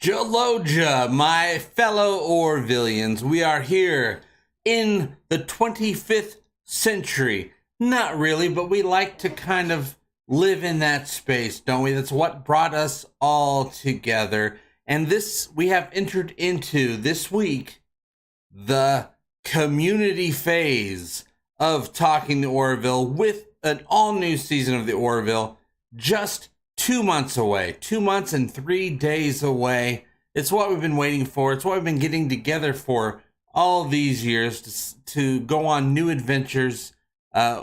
Jaloja, my fellow Orvillians, we are here in the 25th century. Not really, but we like to kind of live in that space, don't we? That's what brought us all together. And we have entered into this week the community phase of Talking the Orville with an all-new season of the Orville just 2 months away. 2 months and 3 days away. It's what we've been waiting for. It's what we've been getting together for all these years to go on new adventures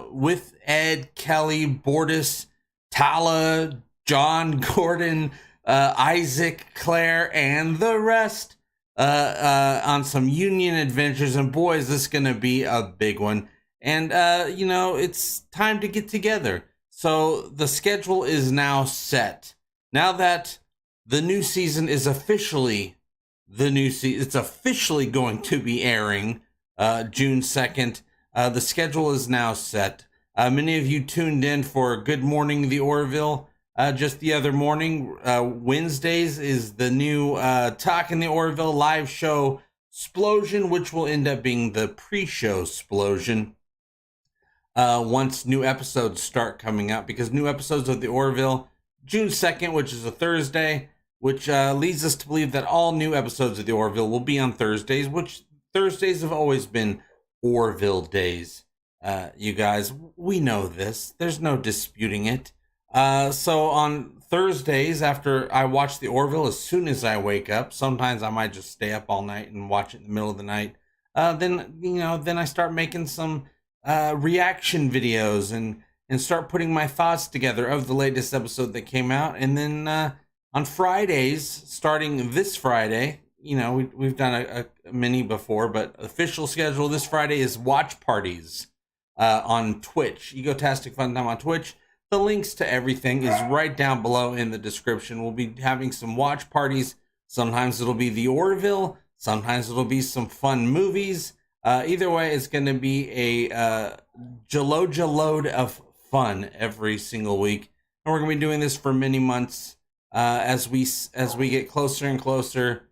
with Ed, Kelly, Bortis, Tala, John, Gordon, Isaac, Claire, and the rest on some Union adventures. And boy, is this going to be a big one. And, it's time to get together. So the schedule is now set. Now that the new season is officially it's officially going to be airing June 2nd. The schedule is now set. Many of you tuned in for Good Morning the Orville just the other morning. Wednesdays is the new Talking the Orville live show Splosion, which will end up being the pre-show Splosion. Once new episodes start coming out, because new episodes of the Orville, June 2nd, which is a Thursday, which leads us to believe that all new episodes of the Orville will be on Thursdays, which Thursdays have always been Orville days. You guys, we know this. There's no disputing it. So on Thursdays, after I watch the Orville, as soon as I wake up, sometimes I might just stay up all night and watch it in the middle of the night. Then I start making some reaction videos and start putting my thoughts together of the latest episode that came out. And then on Fridays, starting this Friday, we've done a mini before, but official schedule this Friday is watch parties on Twitch. Egotastic FunTime on Twitch. The links to everything is right down below in the description. We'll be having some watch parties. Sometimes it'll be the Orville. Sometimes it'll be some fun movies. Either way, it's going to be a Jaloja load of fun every single week. And we're going to be doing this for many months as we get closer and closer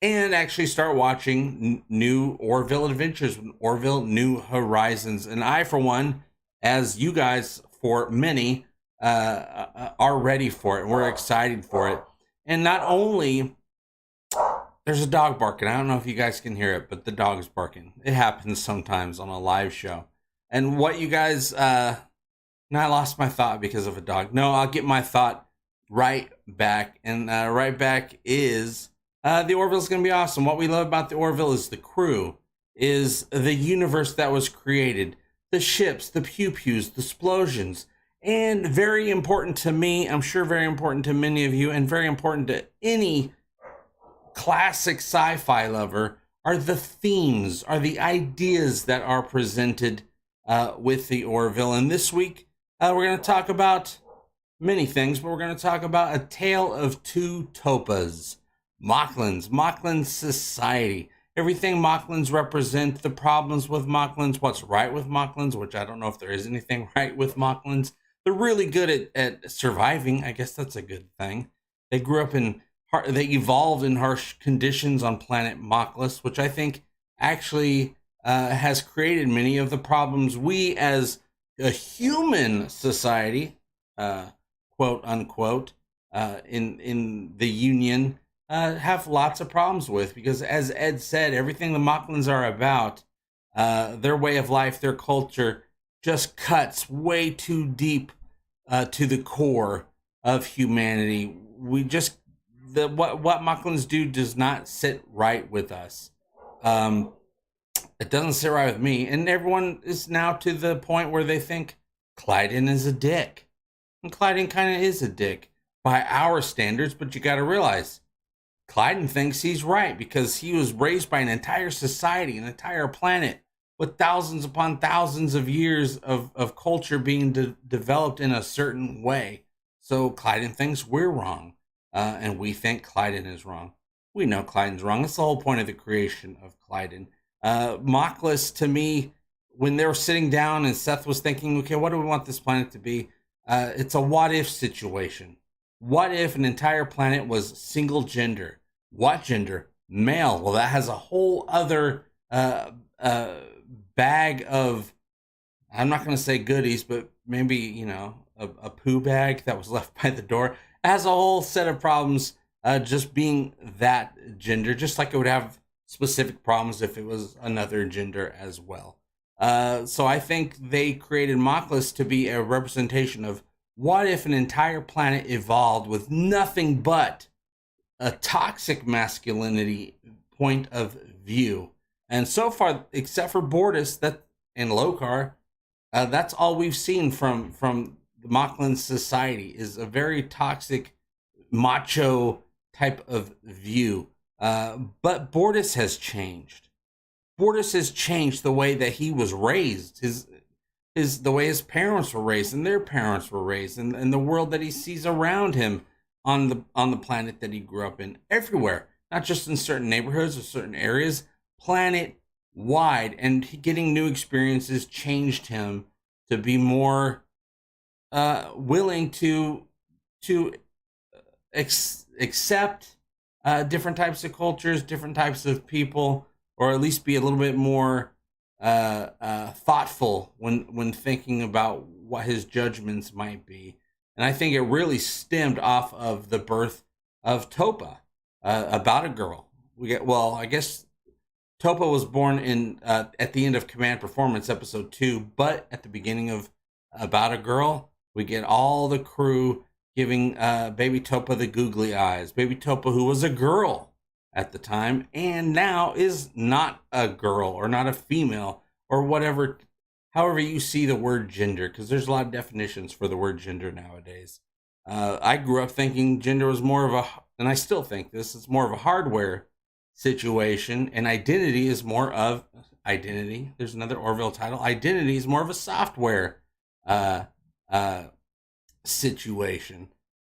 and actually start watching new Orville adventures, Orville New Horizons. And I, for one, as you guys, for many, are ready for it. We're excited for it. And not only... There's a dog barking. I don't know if you guys can hear it, but the dog's barking. It happens sometimes on a live show. And what you guys... I lost my thought because of a dog. No, I'll get my thought right back. And right back is... the Orville's going to be awesome. What we love about the Orville is the crew. Is the universe that was created. The ships, the pew-pews, the splosions. And very important to me, I'm sure very important to many of you, and very important to any... classic sci-fi lover, are the themes, are the ideas that are presented with the Orville. And this week, we're going to talk about many things, but we're going to talk about A Tale of Two Topas. Moclus society. Everything Moclus represent, the problems with Moclus, what's right with Moclus, which I don't know if there is anything right with Moclus. They're really good at surviving. I guess that's a good thing. They grew up they evolved in harsh conditions on planet Moclus, which I think actually has created many of the problems we as a human society, quote unquote, in the Union, have lots of problems with. Because as Ed said, everything the Moclans are about, their way of life, their culture, just cuts way too deep to the core of humanity. What Moclans do does not sit right with us. It doesn't sit right with me. And everyone is now to the point where they think Klyden is a dick. And Klyden kind of is a dick by our standards, but you got to realize Klyden thinks he's right because he was raised by an entire society, an entire planet with thousands upon thousands of years of culture being developed in a certain way. So Klyden thinks we're wrong. And we think Klyden is wrong. We know Klyden's wrong. That's the whole point of the creation of Klyden. Moclus, to me, when they were sitting down and Seth was thinking, okay, what do we want this planet to be? It's a what-if situation. What if an entire planet was single gender? What gender? Male. Well, that has a whole other bag of, I'm not going to say goodies, but maybe, a poo bag that was left by the door. It has a whole set of problems just being that gender, just like it would have specific problems if it was another gender as well. So I think they created Moclus to be a representation of what if an entire planet evolved with nothing but a toxic masculinity point of view. And so far, except for Bortus and Lokar, that's all we've seen from the Moclan society is a very toxic, macho type of view. But Bortus has changed. Bortus has changed the way that he was raised, the way his parents were raised and their parents were raised, and the world that he sees around him on the planet that he grew up in, everywhere, not just in certain neighborhoods or certain areas, planet wide. And getting new experiences changed him to be more willing to accept different types of cultures, different types of people, or at least be a little bit more thoughtful when thinking about what his judgments might be. And I think it really stemmed off of the birth of Topa, about a girl. I guess Topa was born in at the end of Command Performance episode 2, but at the beginning of About a Girl, we get all the crew giving baby Topa the googly eyes. Baby Topa, who was a girl at the time and now is not a girl or not a female or whatever, however you see the word gender, because there's a lot of definitions for the word gender nowadays. I grew up thinking gender was more of and I still think this, it's more of a hardware situation, and identity is more of identity. There's another Orville title. Identity is more of a software situation.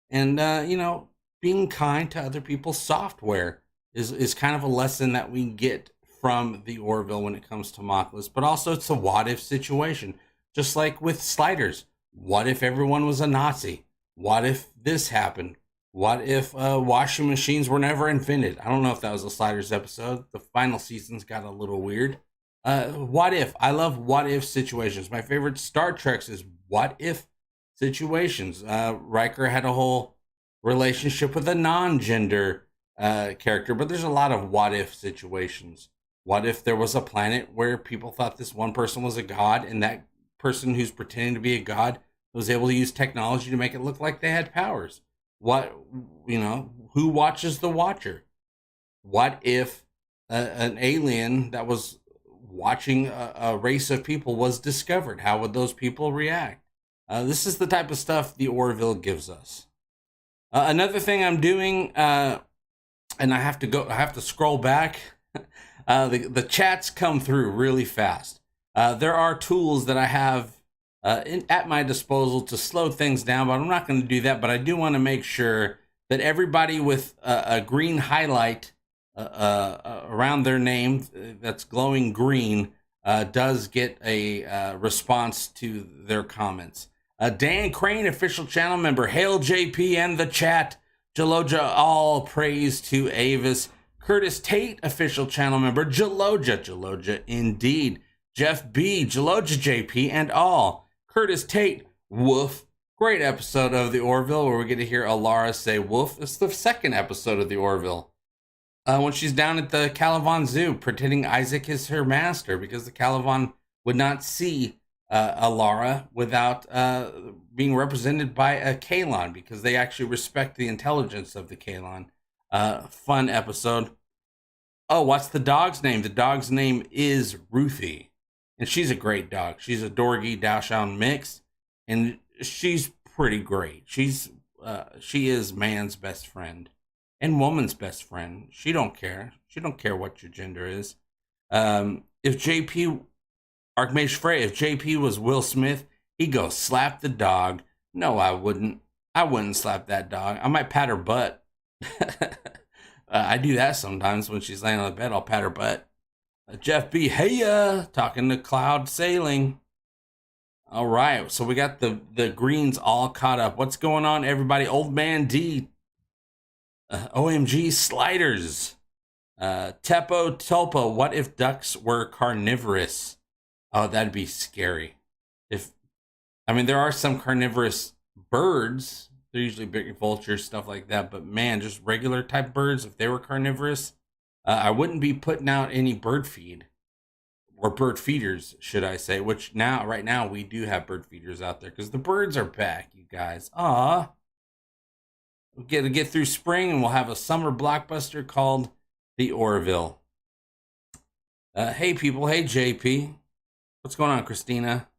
And, being kind to other people's software is kind of a lesson that we get from the Orville when it comes to Moclus, but also it's a what if situation. Just like with Sliders. What if everyone was a Nazi? What if this happened? What if washing machines were never invented? I don't know if that was a Sliders episode. The final seasons got a little weird. What if? I love what if situations. My favorite Star Trek is what if situations. Riker had a whole relationship with a non-gender character, but there's a lot of what if situations. What if there was a planet where people thought this one person was a god, and that person who's pretending to be a god was able to use technology to make it look like they had powers? Who watches the Watcher? What if an alien that was watching a race of people was discovered? How would those people react? This is the type of stuff the Orville gives us. Another thing I'm doing, and I have to scroll back. The chats come through really fast. There are tools that I have at my disposal to slow things down, but I'm not going to do that. But I do want to make sure that everybody with a green highlight around their name that's glowing green does get a response to their comments. Dan Crane, official channel member. Hail JP and the chat. Jaloja, all praise to Avis. Curtis Tate, official channel member. Jaloja indeed. Jeff B, Jaloja JP and all. Curtis Tate, woof. Great episode of the Orville where we get to hear Alara say woof. It's the second episode of the Orville. When she's down at the Calivan Zoo pretending Isaac is her master because the Calivan would not see Alara without being represented by a Kaylon, because they actually respect the intelligence of the Kaylon. Fun episode. Oh, what's the dog's name? The dog's name is Ruthie, and she's a great dog. She's a Dorgy Dachshund mix, and she's pretty great. She is man's best friend and woman's best friend. She don't care. She don't care what your gender is. If JP was Will Smith, he'd go slap the dog. No, I wouldn't. I wouldn't slap that dog. I might pat her butt. I do that sometimes when she's laying on the bed. I'll pat her butt. Jeff B, hey, talking to Cloud Sailing. All right, so we got the greens all caught up. What's going on, everybody? Old Man D OMG sliders. Topa, what if ducks were carnivorous? Oh, that'd be scary. There are some carnivorous birds. They're usually big vultures, stuff like that. But man, just regular type birds, if they were carnivorous, I wouldn't be putting out any bird feed. Or bird feeders, should I say, which right now, we do have bird feeders out there because the birds are back, you guys. We'll get through spring and we'll have a summer blockbuster called The Orville. Hey, people. Hey, JP. What's going on, Christina?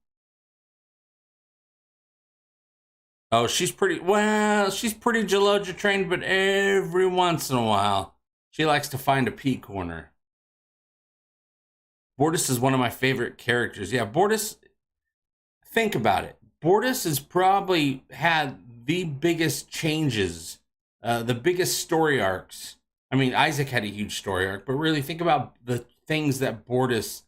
Oh, she's pretty Geologia trained, but every once in a while, she likes to find a pea corner. Bortus is one of my favorite characters. Yeah, Bortus, think about it. Bortus has probably had the biggest changes, the biggest story arcs. I mean, Isaac had a huge story arc, but really think about the things that Bortus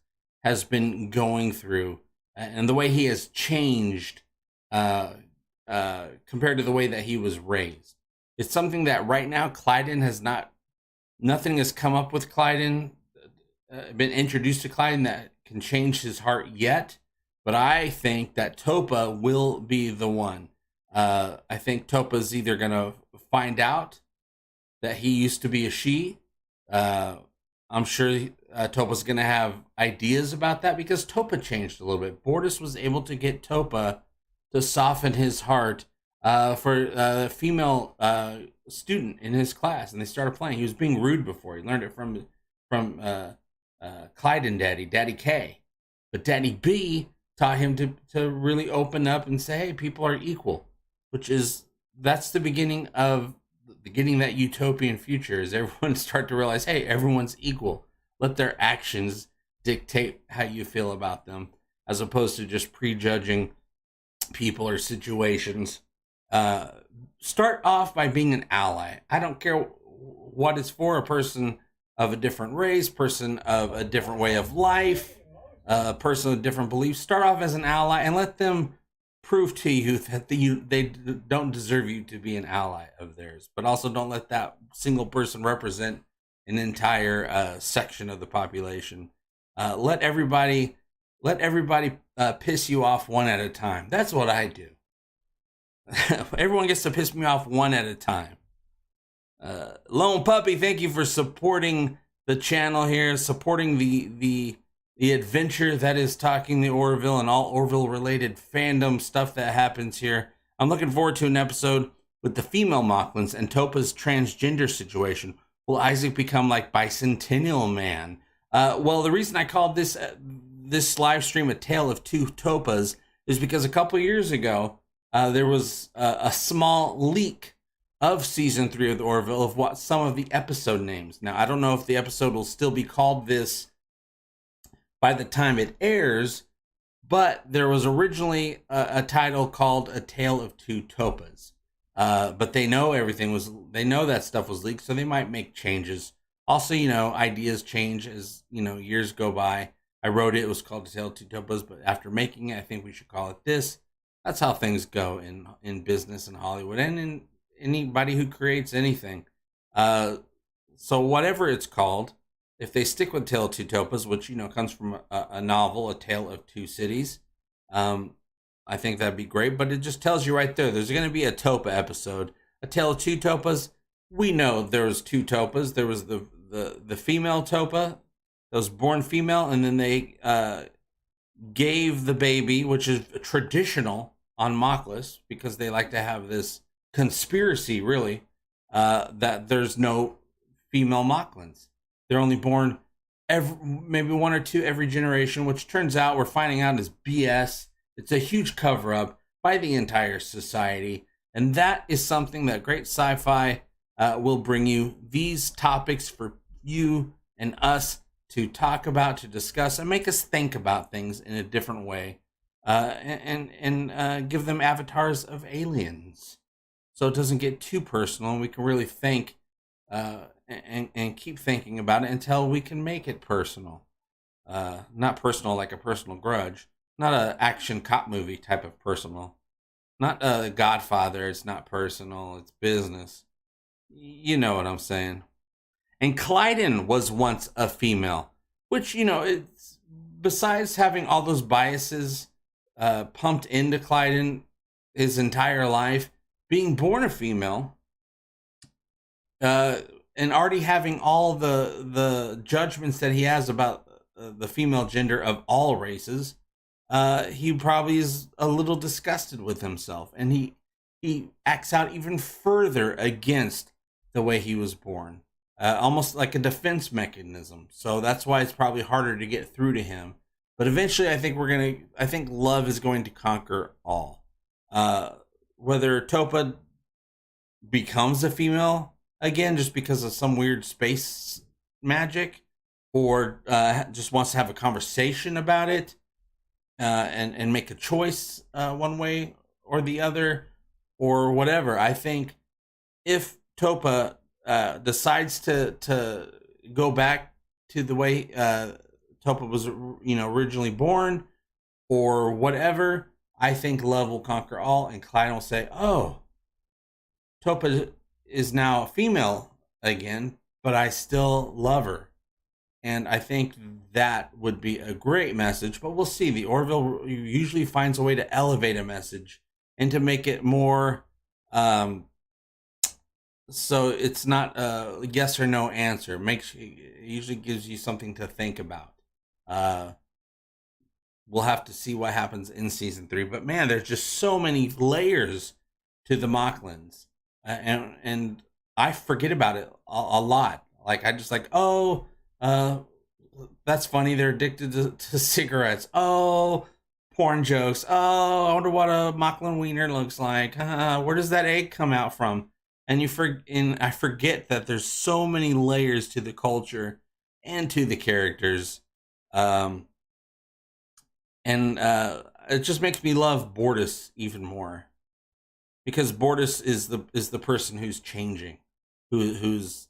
has been going through and the way he has changed compared to the way that he was raised. It's something that right now Klyden has nothing has come up with Klyden, been introduced to Klyden that can change his heart yet. But I think that Topa will be the one. I think Topa's either going to find out that he used to be a she. I'm sure Topa's going to have ideas about that because Topa changed a little bit. Bortus was able to get Topa to soften his heart for a female student in his class, and they started playing. He was being rude before. He learned it from Klyden Daddy K. But Daddy B taught him to really open up and say, hey, people are equal, that's the beginning of getting that utopian future, is everyone start to realize, hey, everyone's equal. Let their actions dictate how you feel about them, as opposed to just prejudging people or situations. Start off by being an ally. I don't care what it's for, a person of a different race, person of a different way of life, a person with different beliefs. Start off as an ally and let them prove to you that they don't deserve you to be an ally of theirs. But also don't let that single person represent an entire section of the population. Let everybody piss you off one at a time. That's what I do. Everyone gets to piss me off one at a time. Lone Puppy, thank you for supporting the channel here, supporting the adventure that is Talking the Orville and all Orville related fandom stuff that happens here. I'm looking forward to an episode with the female Moclus and Topa's transgender situation. Will Isaac become like Bicentennial Man? Well, the reason I called this live stream A Tale of Two Topas is because a couple years ago, there was a small leak of season 3 of the Orville of what some of the episode names. Now, I don't know if the episode will still be called this by the time it airs, but there was originally a title called A Tale of Two Topas. But they know they know that stuff was leaked, so they might make changes. Also, ideas change as, years go by. I wrote it was called A Tale of Two Topas, but after making it, I think we should call it this. That's how things go in business in Hollywood and in anybody who creates anything. So whatever it's called, if they stick with Tale of Two Topas, which, comes from a novel, A Tale of Two Cities, I think that'd be great. But it just tells you right there, there's going to be a Topa episode. A Tale of Two Topas, we know there was two Topas. There was the female Topa that was born female, and then they gave the baby, which is traditional on Moclus, because they like to have this conspiracy, really, that there's no female Moclans. They're only born maybe one or two every generation, which turns out we're finding out is BS. It's a huge cover-up by the entire society, and that is something that great sci-fi will bring you. These topics for you and us to talk about, to discuss, and make us think about things in a different way, and give them avatars of aliens, so it doesn't get too personal, and we can really think and keep thinking about it until we can make it personal. Not personal like a personal grudge, not a action cop movie type of personal, not a Godfather. It's not personal, it's business. You know what I'm saying. And Klyden was once a female, which, it's besides having all those biases pumped into Klyden his entire life, being born a female, uh, and already having all the judgments that he has about the female gender of all races, he probably is a little disgusted with himself, and he acts out even further against the way he was born, almost like a defense mechanism. So that's why it's probably harder to get through to him. But eventually, I think love is going to conquer all. Whether Topa becomes a female again just because of some weird space magic, or just wants to have a conversation about it, and make a choice one way or the other, or whatever. I think if Topa decides to go back to the way Topa was, originally born, or whatever, I think love will conquer all, and Clyde will say, "Oh, Topa is now a female again, but I still love her." And I think that would be a great message, but we'll see. The Orville usually finds a way to elevate a message and to make it more, so it's not a yes or no answer. It usually gives you something to think about. Uh, we'll have to see what happens in season 3. But man, there's just so many layers to the Moclans, and I forget about it a lot. Like I just like, oh, that's funny. They're addicted to cigarettes. Oh, porn jokes. Oh, I wonder what a Moclan wiener looks like. Where does that egg come out from? And I forget that there's so many layers to the culture and to the characters. Um, and it just makes me love Bortus even more, because Bortus is the person who's changing, who's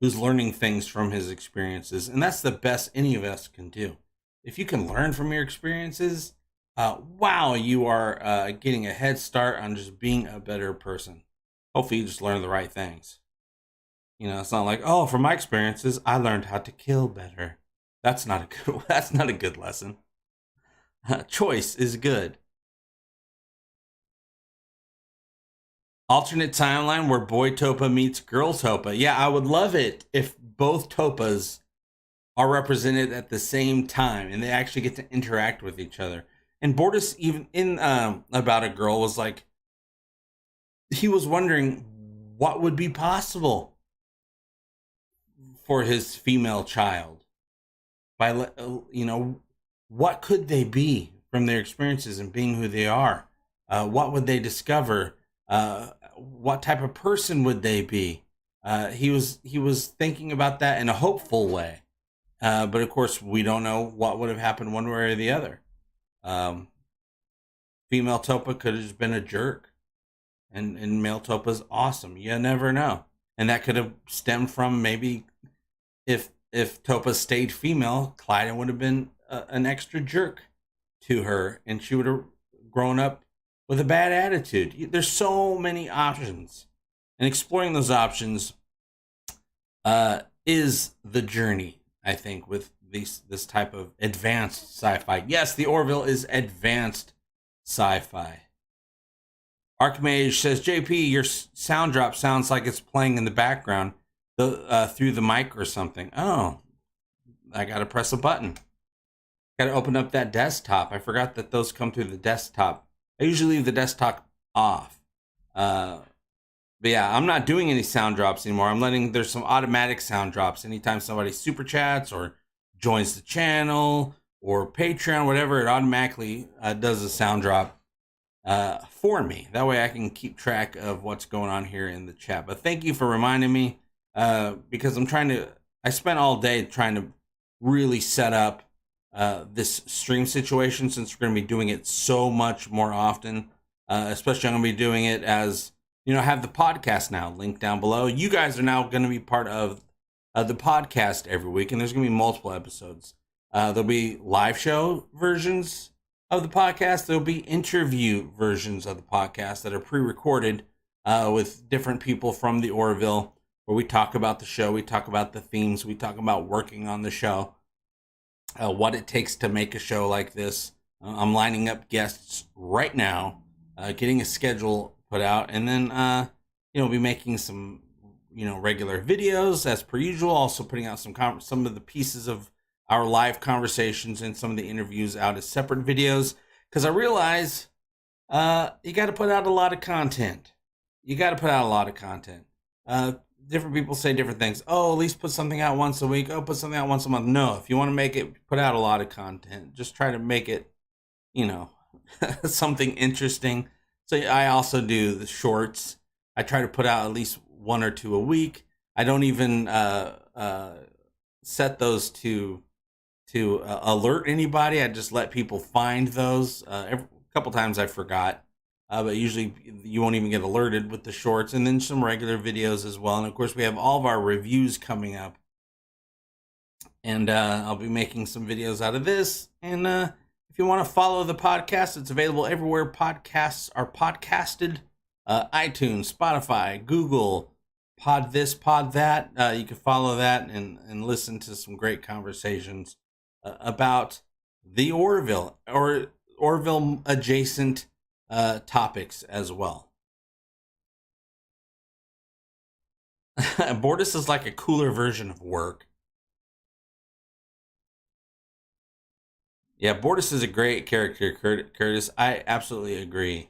learning things from his experiences, and that's the best any of us can do. If you can learn from your experiences, wow, you are getting a head start on just being a better person. Hopefully, you just learn the right things. It's not like, oh, from my experiences, I learned how to kill better. That's not a good. That's not a good lesson. Choice is good. Alternate timeline where boy Topa meets girl Topa. Yeah, I would love it if both Topas are represented at the same time and they actually get to interact with each other. And Bortus, even in About a Girl, was like, he was wondering what would be possible for his female child. What could they be from their experiences and being who they are? What would they discover? What type of person would they be? He was thinking about that in a hopeful way, but of course we don't know what would have happened one way or the other. Female Topa could have just been a jerk, and male Topa's awesome. You never know, and that could have stemmed from maybe if Topa stayed female, Klyden would have been an extra jerk to her, and she would have grown up with a bad attitude. There's so many options, and exploring those options is the journey, I think, with this type of advanced sci-fi. Yes, the Orville is advanced sci-fi. Archmage says, JP, your sound drop sounds like it's playing in the background through the mic or something. Oh, I gotta press a button. Gotta open up that desktop. I forgot that those come through the desktop. I usually leave the desktop off. But yeah, I'm not doing any sound drops anymore. There's some automatic sound drops. Anytime somebody super chats or joins the channel or Patreon, whatever, it automatically does a sound drop for me. That way I can keep track of what's going on here in the chat. But thank you for reminding me, because I spent all day trying to really set up this stream situation, since we're going to be doing it so much more often. Especially I'm going to be doing it as, have the podcast now linked down below. You guys are now going to be part of the podcast every week, and there's going to be multiple episodes. There'll be live show versions of the podcast. There'll be interview versions of the podcast that are pre-recorded with different people from the Orville, where we talk about the show, we talk about the themes, we talk about working on the show, what it takes to make a show like this. I'm lining up guests right now, getting a schedule put out, and then be making some regular videos as per usual. Also putting out some of the pieces of our live conversations and some of the interviews out as separate videos, because I realize you got to put out a lot of content. Different people say different things. Oh, at least put something out once a week. Oh, put something out once a month. No, if you want to make it, put out a lot of content. Just try to make it, something interesting. So I also do the shorts. I try to put out at least 1 or 2 a week. I don't even set those to alert anybody. I just let people find those. A couple times I forgot. But usually you won't even get alerted with the shorts, and then some regular videos as well. And of course, we have all of our reviews coming up. And I'll be making some videos out of this. And if you want to follow the podcast, it's available everywhere podcasts are podcasted. iTunes, Spotify, Google, Pod this, Pod that. You can follow that and listen to some great conversations about the Orville or Orville adjacent topics as well. Bortus is like a cooler version of work. Yeah, Bortus is a great character, Curtis. I absolutely agree.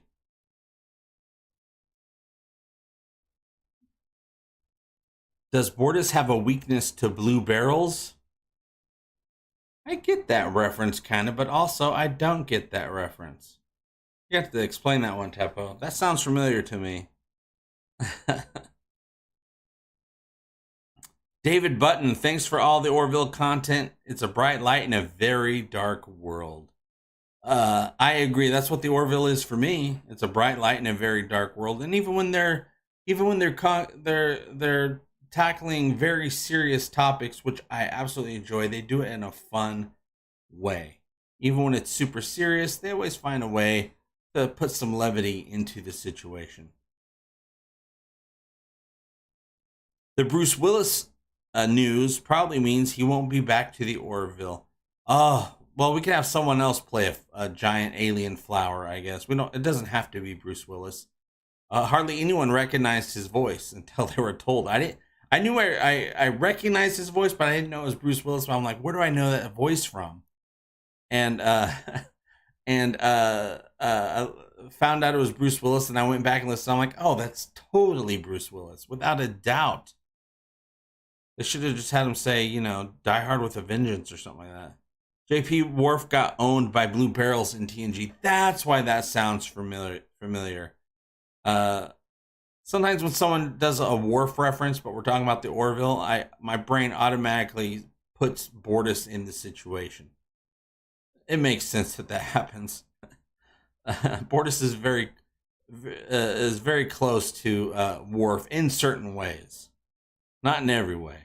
Does Bortus have a weakness to blue barrels? I get that reference, kind of, but also I don't get that reference. You have to explain that one, Teppo. That sounds familiar to me. David Button, thanks for all the Orville content. It's a bright light in a very dark world. I agree. That's what the Orville is for me. It's a bright light in a very dark world. And even when they're tackling very serious topics, which I absolutely enjoy, they do it in a fun way. Even when it's super serious, they always find a way to put some levity into the situation. The Bruce Willis news probably means he won't be back to the Orville. Oh, well, we can have someone else play a giant alien flower, I guess. It doesn't have to be Bruce Willis. Hardly anyone recognized his voice until they were told. I knew I recognized his voice, but I didn't know it was Bruce Willis. But I'm like, where do I know that voice from? And I found out it was Bruce Willis, and I went back and listened. I'm like, oh, that's totally Bruce Willis, without a doubt. They should have just had him say, Die Hard with a Vengeance or something like that. JP Worf got owned by Blue Barrels in TNG. That's why that sounds familiar. Sometimes when someone does a Worf reference, but we're talking about the Orville, my brain automatically puts Bortus in the situation. It makes sense that happens. Bortus is very close to Worf in certain ways, not in every way.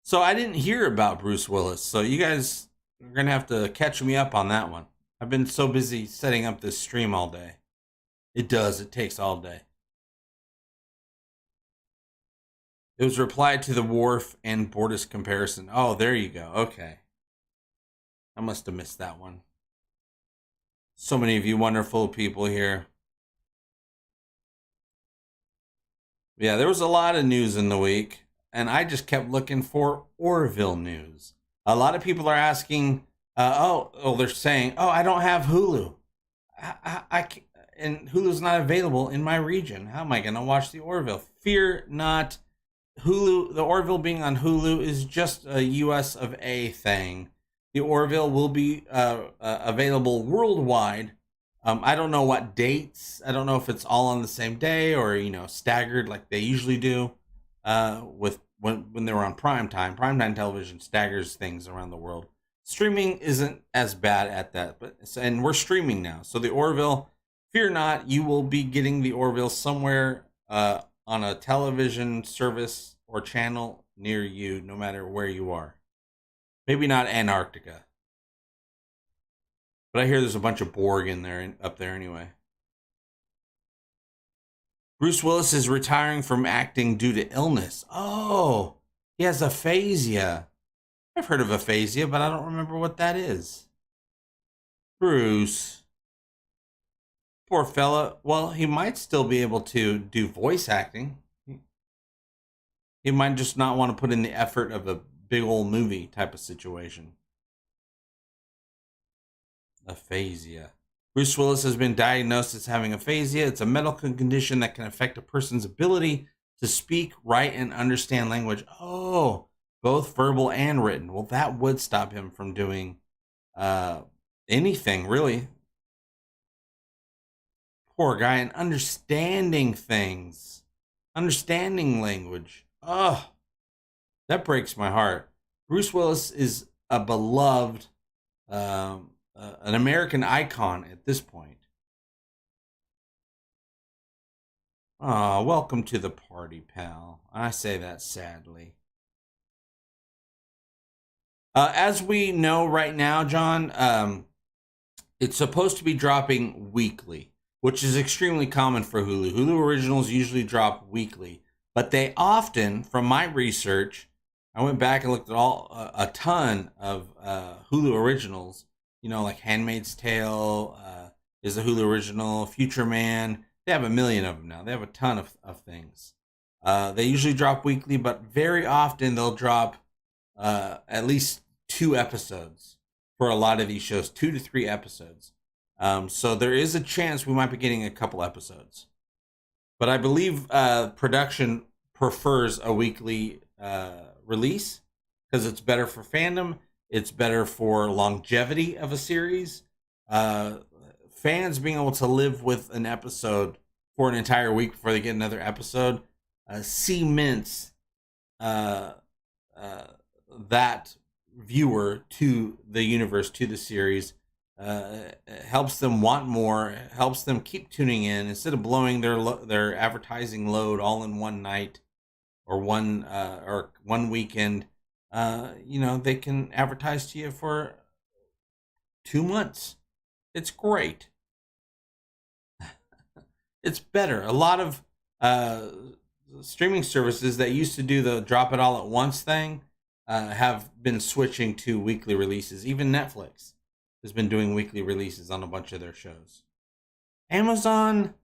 So I didn't hear about Bruce Willis. So you guys are gonna have to catch me up on that one. I've been so busy setting up this stream all day. It takes all day. It was replied to the Worf and Bortus comparison. Oh, there you go. Okay. I must have missed that one. So many of you wonderful people here. Yeah, there was a lot of news in the week, and I just kept looking for Orville news. A lot of people are asking, they're saying, I don't have Hulu. And Hulu's not available in my region. How am I going to watch the Orville? Fear not. Hulu, the Orville being on Hulu is just a US of A thing. The Orville will be available worldwide. I don't know what dates. I don't know if it's all on the same day or staggered like they usually do. With when they were on primetime. Primetime television staggers things around the world. Streaming isn't as bad at that, and we're streaming now. So the Orville, fear not, you will be getting the Orville somewhere on a television service or channel near you, no matter where you are. Maybe not Antarctica. But I hear there's a bunch of Borg up there anyway. Bruce Willis is retiring from acting due to illness. Oh, he has aphasia. I've heard of aphasia, but I don't remember what that is. Bruce. Poor fella. Well, he might still be able to do voice acting. He might just not want to put in the effort of a big old movie type of situation. Aphasia. Bruce Willis has been diagnosed as having aphasia. It's a medical condition that can affect a person's ability to speak, write, and understand language. Oh, both verbal and written. Well, that would stop him from doing anything, really. Poor guy, and understanding things, understanding language. Oh, that breaks my heart. Bruce Willis is a beloved, an American icon at this point. Ah, welcome to the party, pal. I say that sadly. As we know right now, John, it's supposed to be dropping weekly, which is extremely common for Hulu. Hulu originals usually drop weekly, but they often, from my research, I went back and looked at a ton of Hulu originals. You know, like Handmaid's Tale is a Hulu original. Future Man. They have a million of them now. They have a ton of things. They usually drop weekly, but very often they'll drop at least 2 episodes for a lot of these shows, 2 to 3 episodes. So there is a chance we might be getting a couple episodes. But I believe production prefers a weekly release because it's better for fandom. It's better for longevity of a series. Fans being able to live with an episode for an entire week before they get another episode cements that viewer to the universe, to the series. Helps them want more, helps them keep tuning in instead of blowing their advertising load all in one night or one weekend. They can advertise to you for 2 months. It's great. It's better. A lot of streaming services that used to do the drop it all at once thing have been switching to weekly releases. Even Netflix has been doing weekly releases on a bunch of their shows. Amazon,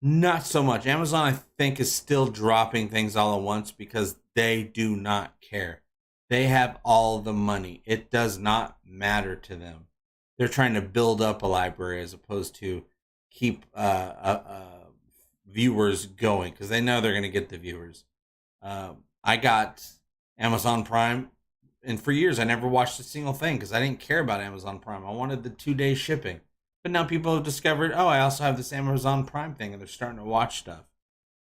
not so much. Amazon, I think, is still dropping things all at once because they do not care. They have all the money. It does not matter to them. They're trying to build up a library as opposed to keep viewers going because they know they're going to get the viewers. I got Amazon Prime, and for years I never watched a single thing because I didn't care about Amazon Prime. I wanted the 2-day shipping. But now people have discovered, oh, I also have this Amazon Prime thing, and they're starting to watch stuff.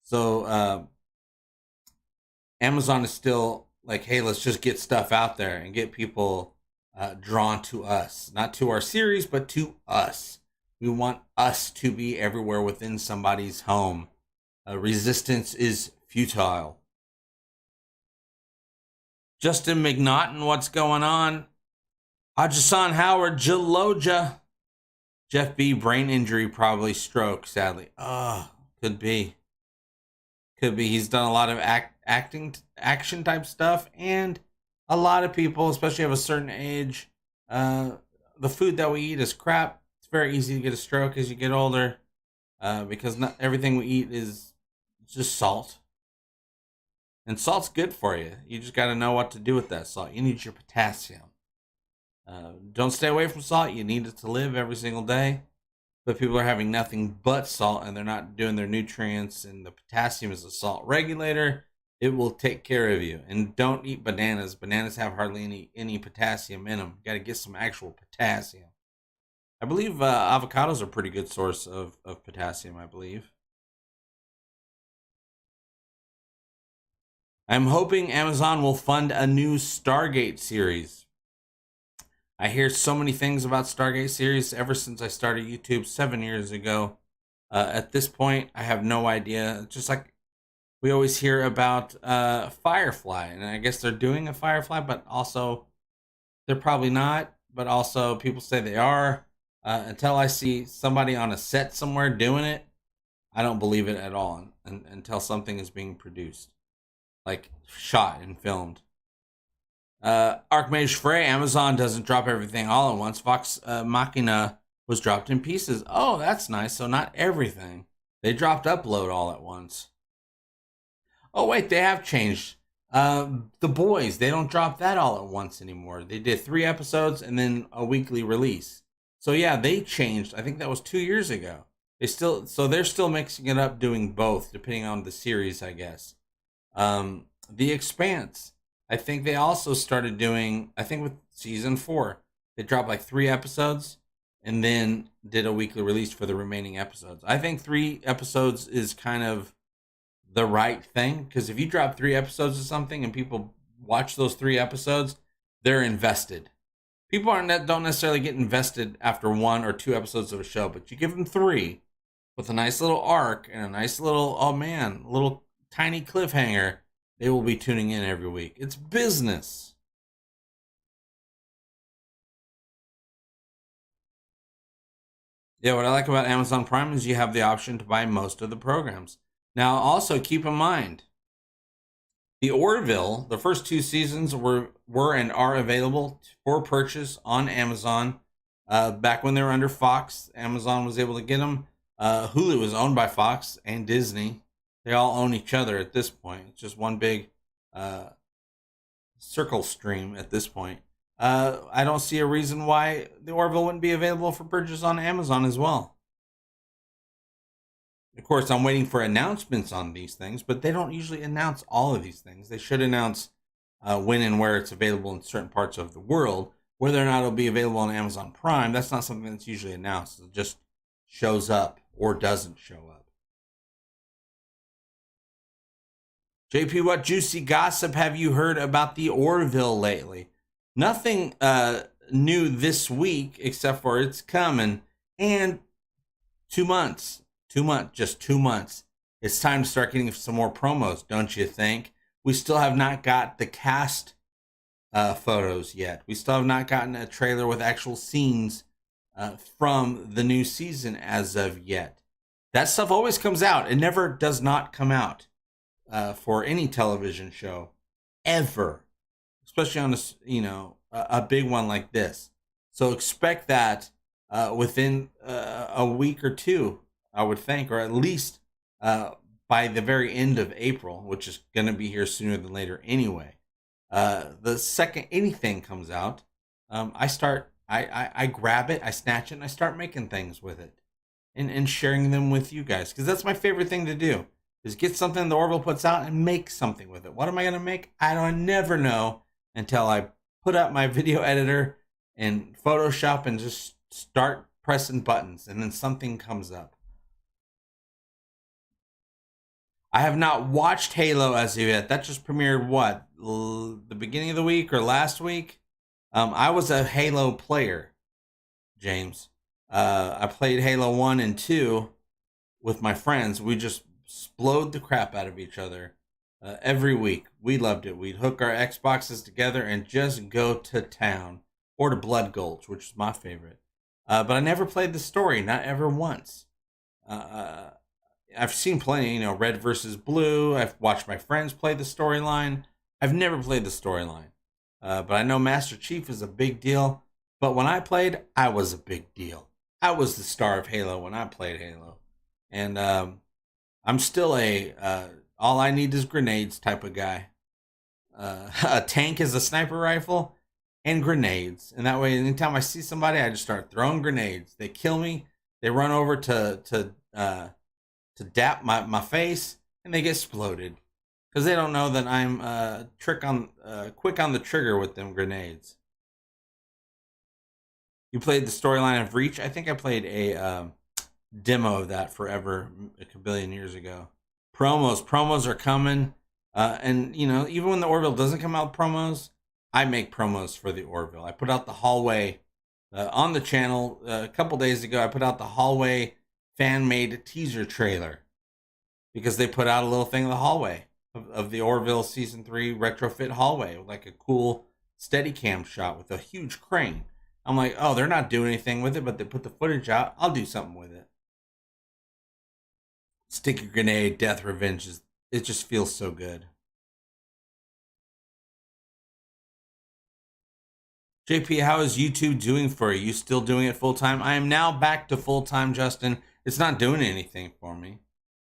So Amazon is still like, hey, let's just get stuff out there and get people drawn to us. Not to our series, but to us. We want us to be everywhere within somebody's home. Resistance is futile. Justin McNaughton, what's going on? Hajasan Howard, Jaloja. Jeff B, brain injury, probably stroke, sadly. Could be. Could be. He's done a lot of action type stuff, and a lot of people, especially of a certain age, the food that we eat is crap. It's very easy to get a stroke as you get older because not everything we eat is just salt. And salt's good for you. You just got to know what to do with that salt. You need your potassium. Don't stay away from salt. You need it to live every single day. But people are having nothing but salt and they're not doing their nutrients. And the potassium is a salt regulator. It will take care of you. And don't eat bananas. Bananas have hardly any potassium in them. You got to get some actual potassium. I believe avocados are a pretty good source of potassium, I believe. I'm hoping Amazon will fund a new Stargate series. I hear so many things about Stargate series ever since I started YouTube 7 years ago. At this point, I have no idea. Just like we always hear about Firefly, and I guess they're doing a Firefly, but also they're probably not. But also people say they are. Until I see somebody on a set somewhere doing it, I don't believe it at all until something is being produced, like shot and filmed. Archmage Frey, Amazon doesn't drop everything all at once. Vox Machina was dropped in pieces. Oh, that's nice. So not everything. They dropped Upload all at once. Oh, wait, they have changed. The Boys, they don't drop that all at once anymore. They did 3 episodes and then a weekly release. So yeah, they changed. I think that was 2 years ago. They're still mixing it up, doing both, depending on the series, I guess. The Expanse, I think they also started doing, I think with season 4, they dropped like 3 episodes and then did a weekly release for the remaining episodes. I think 3 episodes is kind of the right thing, because if you drop 3 episodes of something and people watch those 3 episodes, they're invested. People don't necessarily get invested after 1 or 2 episodes of a show, but you give them 3 with a nice little arc and a nice little, oh man, little tiny cliffhanger, they will be tuning in every week. It's business. Yeah, what I like about Amazon Prime is you have the option to buy most of the programs. Now, also keep in mind, The Orville, the first 2 seasons were and are available for purchase on Amazon. Back when they were under Fox, Amazon was able to get them. Hulu is owned by Fox and Disney. They all own each other at this point. It's just one big circle stream at this point. I don't see a reason why The Orville wouldn't be available for purchase on Amazon as well. Of course, I'm waiting for announcements on these things, but they don't usually announce all of these things. They should announce when and where it's available in certain parts of the world. Whether or not it'll be available on Amazon Prime, that's not something that's usually announced. It just shows up or doesn't show up. JP, what juicy gossip have you heard about the Orville lately? Nothing new this week, except for it's coming. And 2 months. Just 2 months. It's time to start getting some more promos, don't you think? We still have not got the cast photos yet. We still have not gotten a trailer with actual scenes from the new season as of yet. That stuff always comes out. It never does not come out for any television show ever, especially on a big one like this. So expect that within a week or 2. I would think, or at least by the very end of April, which is going to be here sooner than later anyway. The second anything comes out, I grab it, I snatch it, and I start making things with it and sharing them with you guys. Because that's my favorite thing to do, is get something the Orville puts out and make something with it. What am I going to make? I never know until I put up my video editor and Photoshop and just start pressing buttons, and then something comes up. I have not watched Halo as of yet. That just premiered, what, the beginning of the week or last week? I was a Halo player, James. I played Halo 1 and 2 with my friends. We just explode the crap out of each other every week. We loved it. We'd hook our Xboxes together and just go to town. Or to Blood Gulch, which is my favorite. But I never played the story, not ever once. I've seen plenty, Red versus Blue. I've watched my friends play the storyline. I've never played the storyline. But I know Master Chief is a big deal. But when I played, I was a big deal. I was the star of Halo when I played Halo. And I'm still all I need is grenades type of guy. A tank is a sniper rifle and grenades. And that way, anytime I see somebody, I just start throwing grenades. They kill me. They run over to dap my face, and they get exploded because they don't know that I'm quick on the trigger with them grenades. You played the storyline of Reach? I think I played a demo of that forever, a billion years ago. Promos are coming, and even when the Orville doesn't come out with promos, I make promos for the Orville. I put out the hallway on the channel a couple days ago. I put out the hallway fan-made teaser trailer because they put out a little thing in the hallway of the Orville Season 3 retrofit hallway, like a cool Steadicam shot with a huge crane. I'm like, oh, they're not doing anything with it, but they put the footage out. I'll do something with it. sticky grenade, death revenge. It just feels so good. JP, how is YouTube doing for you? You still doing it full time? I am now back to full time, Justin. It's not doing anything for me.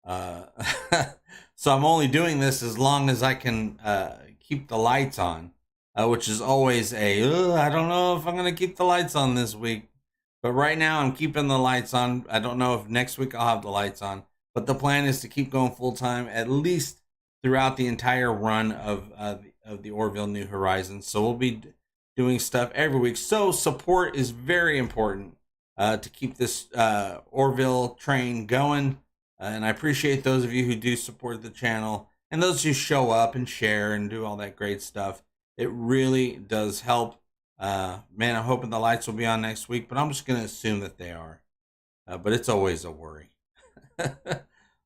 So I'm only doing this as long as I can keep the lights on, which is always I don't know if I'm going to keep the lights on this week. But right now I'm keeping the lights on. I don't know if next week I'll have the lights on. But the plan is to keep going full time at least throughout the entire run of the Orville New Horizons. So we'll be doing stuff every week. So support is very important to keep this Orville train going. And I appreciate those of you who do support the channel and those who show up and share and do all that great stuff. It really does help. Man, I'm hoping the lights will be on next week, but I'm just going to assume that they are. But it's always a worry.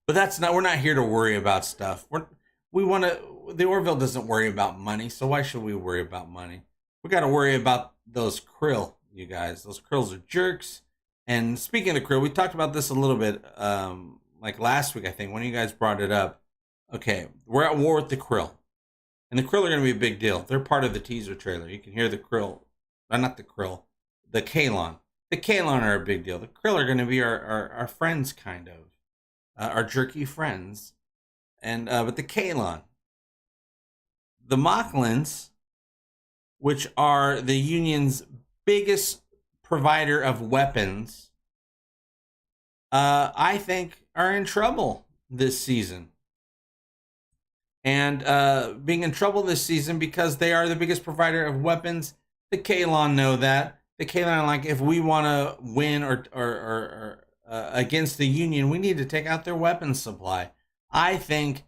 But we're not here to worry about stuff. The Orville doesn't worry about money, so why should we worry about money? We got to worry about those krill, you guys. Those krills are jerks. And speaking of krill, we talked about this a little bit, like last week, I think, when you guys brought it up. Okay, we're at war with the krill. And the krill are going to be a big deal. They're part of the teaser trailer. You can hear the krill. Not the krill. The Kalon. The Kalon are a big deal. The krill are going to be our friends, kind of. Our jerky friends. And but the Kalon. The Moclus, which are the Union's biggest provider of weapons, I think are in trouble this season. And being in trouble this season because they are the biggest provider of weapons. The Kalon know that. The Klyden, like, if we want to win or against the Union, we need to take out their weapons supply. I think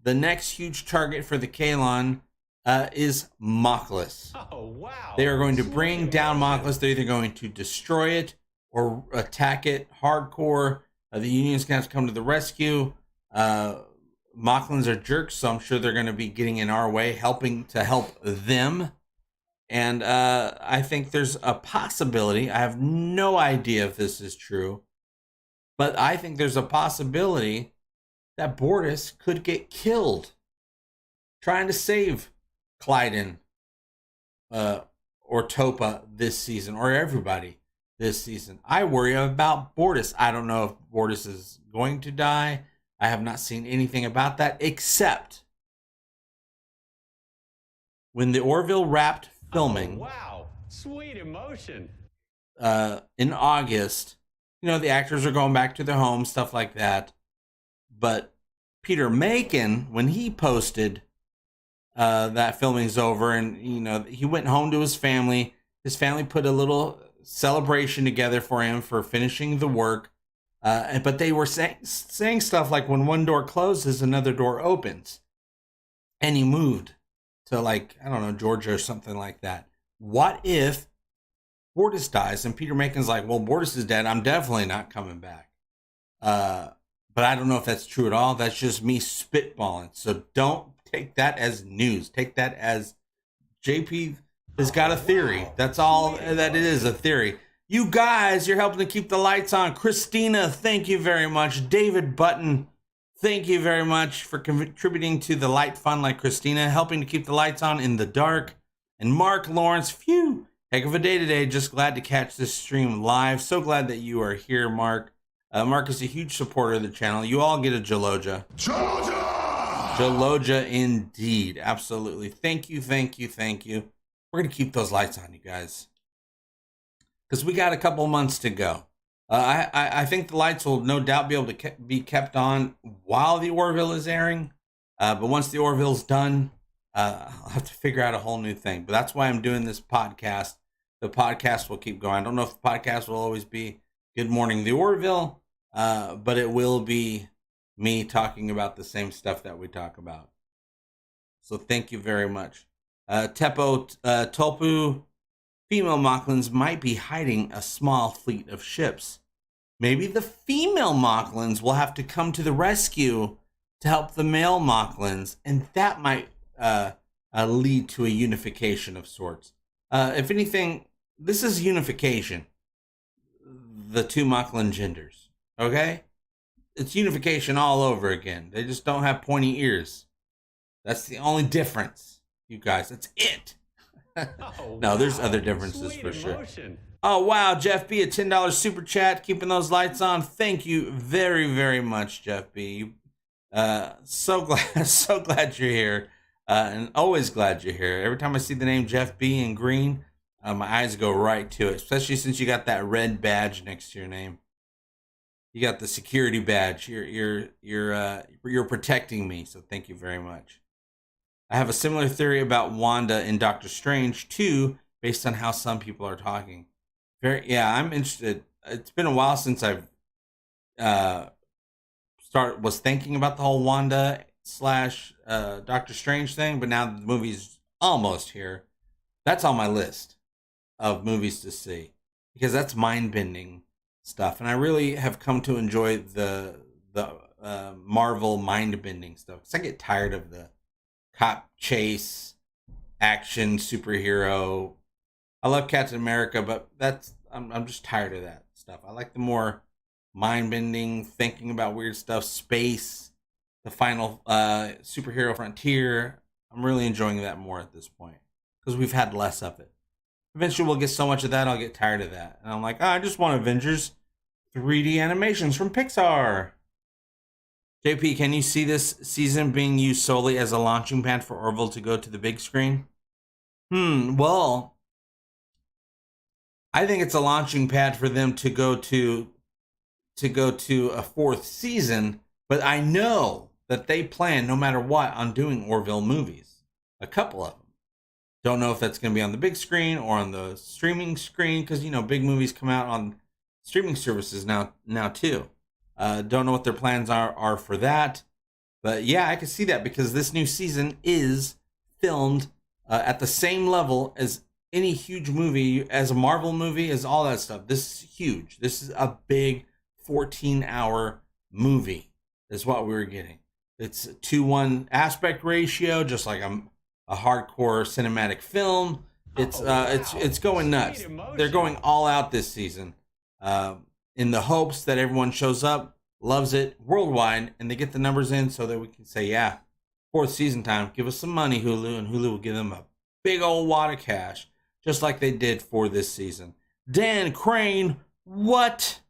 the next huge target for the Klyden is Moclus. Oh, wow. They are going to bring down Moclus. They're either going to destroy it or attack it hardcore. The Union's going to have to come to the rescue. Moclans are jerks, so I'm sure they're going to be getting in our way, helping to help them. And I think there's a possibility, I have no idea if this is true, but I think there's a possibility that Bortus could get killed trying to save Klyden or Topa this season, or everybody this season. I worry about Bortus. I don't know if Bortus is going to die. I have not seen anything about that, except when the Orville wrapped filming. Oh, wow, sweet emotion. In August, you know, the actors are going back to their homes, stuff like that. But Peter Macon, when he posted that filming's over, and you know, he went home to his family put a little celebration together for him for finishing the work. But they were saying stuff like, when one door closes, another door opens. And he moved to, like, I don't know, Georgia or something like that. What if Bortus dies? And Peter Macon's like, well, Bortus is dead. I'm definitely not coming back. But I don't know if that's true at all. That's just me spitballing. So don't take that as news. Take that as JP has got a theory. That's all that it is, a theory. You guys, you're helping to keep the lights on. Christina, thank you very much. David Button, thank you very much for contributing to the light fun like Christina, helping to keep the lights on in the dark. And Mark Lawrence, phew, heck of a day today. Just glad to catch this stream live. So glad that you are here, Mark. Mark is a huge supporter of the channel. You all get a Jaloja. Jaloja! Jaloja indeed. Absolutely. Thank you, thank you, thank you. We're going to keep those lights on, you guys, because we got a couple months to go. I think the lights will no doubt be able to be kept on while the Orville is airing. But once the Orville's done, I'll have to figure out a whole new thing. But that's why I'm doing this podcast. The podcast will keep going. I don't know if the podcast will always be Good Morning the Orville, but it will be me talking about the same stuff that we talk about. So thank you very much. Topu, female Moclans might be hiding a small fleet of ships. Maybe the female Moclans will have to come to the rescue to help the male Moclans, and that might lead to a unification of sorts. If anything, this is unification. The two Moclan genders, okay? it's unification all over again. They just don't have pointy ears. That's the only difference, you guys. That's it. No, there's other differences for sure. Oh, wow. Jeff B, a $10 super chat, keeping those lights on. Thank you very, very much, Jeff B. So glad you're here. And always glad you're here. Every time I see the name Jeff B in green, my eyes go right to it, especially since you got that red badge next to your name. You got the security badge. You're protecting me, so thank you very much. I have a similar theory about Wanda in Doctor Strange too, based on how some people are talking. I'm interested. It's been a while since I've was thinking about the whole Wanda slash Doctor Strange thing, but now the movie's almost here. That's on my list of movies to see because that's mind bending stuff, and I really have come to enjoy the Marvel mind bending stuff because I get tired of the cop chase action superhero. I love Captain America, but I'm just tired of that stuff. I like the more mind bending, thinking about weird stuff, space, the final superhero frontier. I'm really enjoying that more at this point because we've had less of it. Eventually, we'll get so much of that, I'll get tired of that. And I'm like, I just want Avengers 3D animations from Pixar. JP, can you see this season being used solely as a launching pad for Orville to go to the big screen? Well, I think it's a launching pad for them to go to a fourth season, but I know that they plan, no matter what, on doing Orville movies. A couple of them. Don't know if that's going to be on the big screen or on the streaming screen, because, big movies come out on streaming services now too. Don't know what their plans are for that. But yeah, I can see that because this new season is filmed at the same level as any huge movie, as a Marvel movie, as all that stuff. This is huge. This is a big 14-hour movie is what we were getting. It's a 2:1 aspect ratio, just like a hardcore cinematic film. It's going nuts. They're going all out this season in the hopes that everyone shows up, loves it worldwide, and they get the numbers in so that we can say, yeah, fourth season time, give us some money, Hulu, and Hulu will give them a big old wad of cash, just like they did for this season. Dan Crane, what?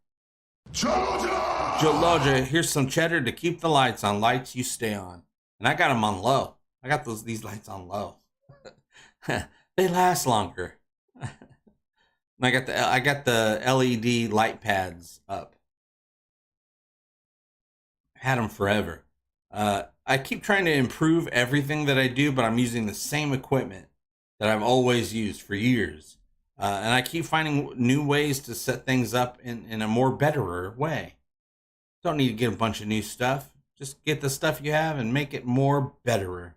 Georgia, here's some cheddar to keep the lights on. Lights you stay on. And I got them on low. I got these lights on low. They last longer. I got the LED light pads up. Had them forever. I keep trying to improve everything that I do, but I'm using the same equipment that I've always used for years. And I keep finding new ways to set things up in a more betterer way. Don't need to get a bunch of new stuff. Just get the stuff you have and make it more betterer.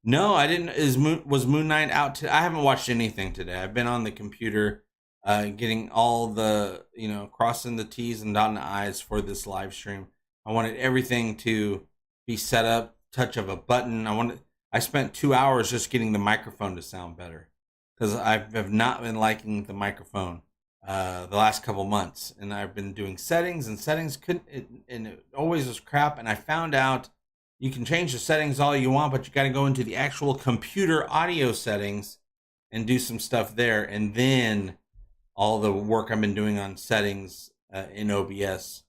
No, I didn't. Was Moon Knight out? I haven't watched anything today. I've been on the computer getting all the, crossing the T's and dotting the I's for this live stream. I wanted everything to be set up, touch of a button. I spent 2 hours just getting the microphone to sound better because I have not been liking the microphone the last couple months, and I've been doing settings, and it always was crap. And I found out you can change the settings all you want, but you got to go into the actual computer audio settings and do some stuff there, and then all the work I've been doing on settings in OBS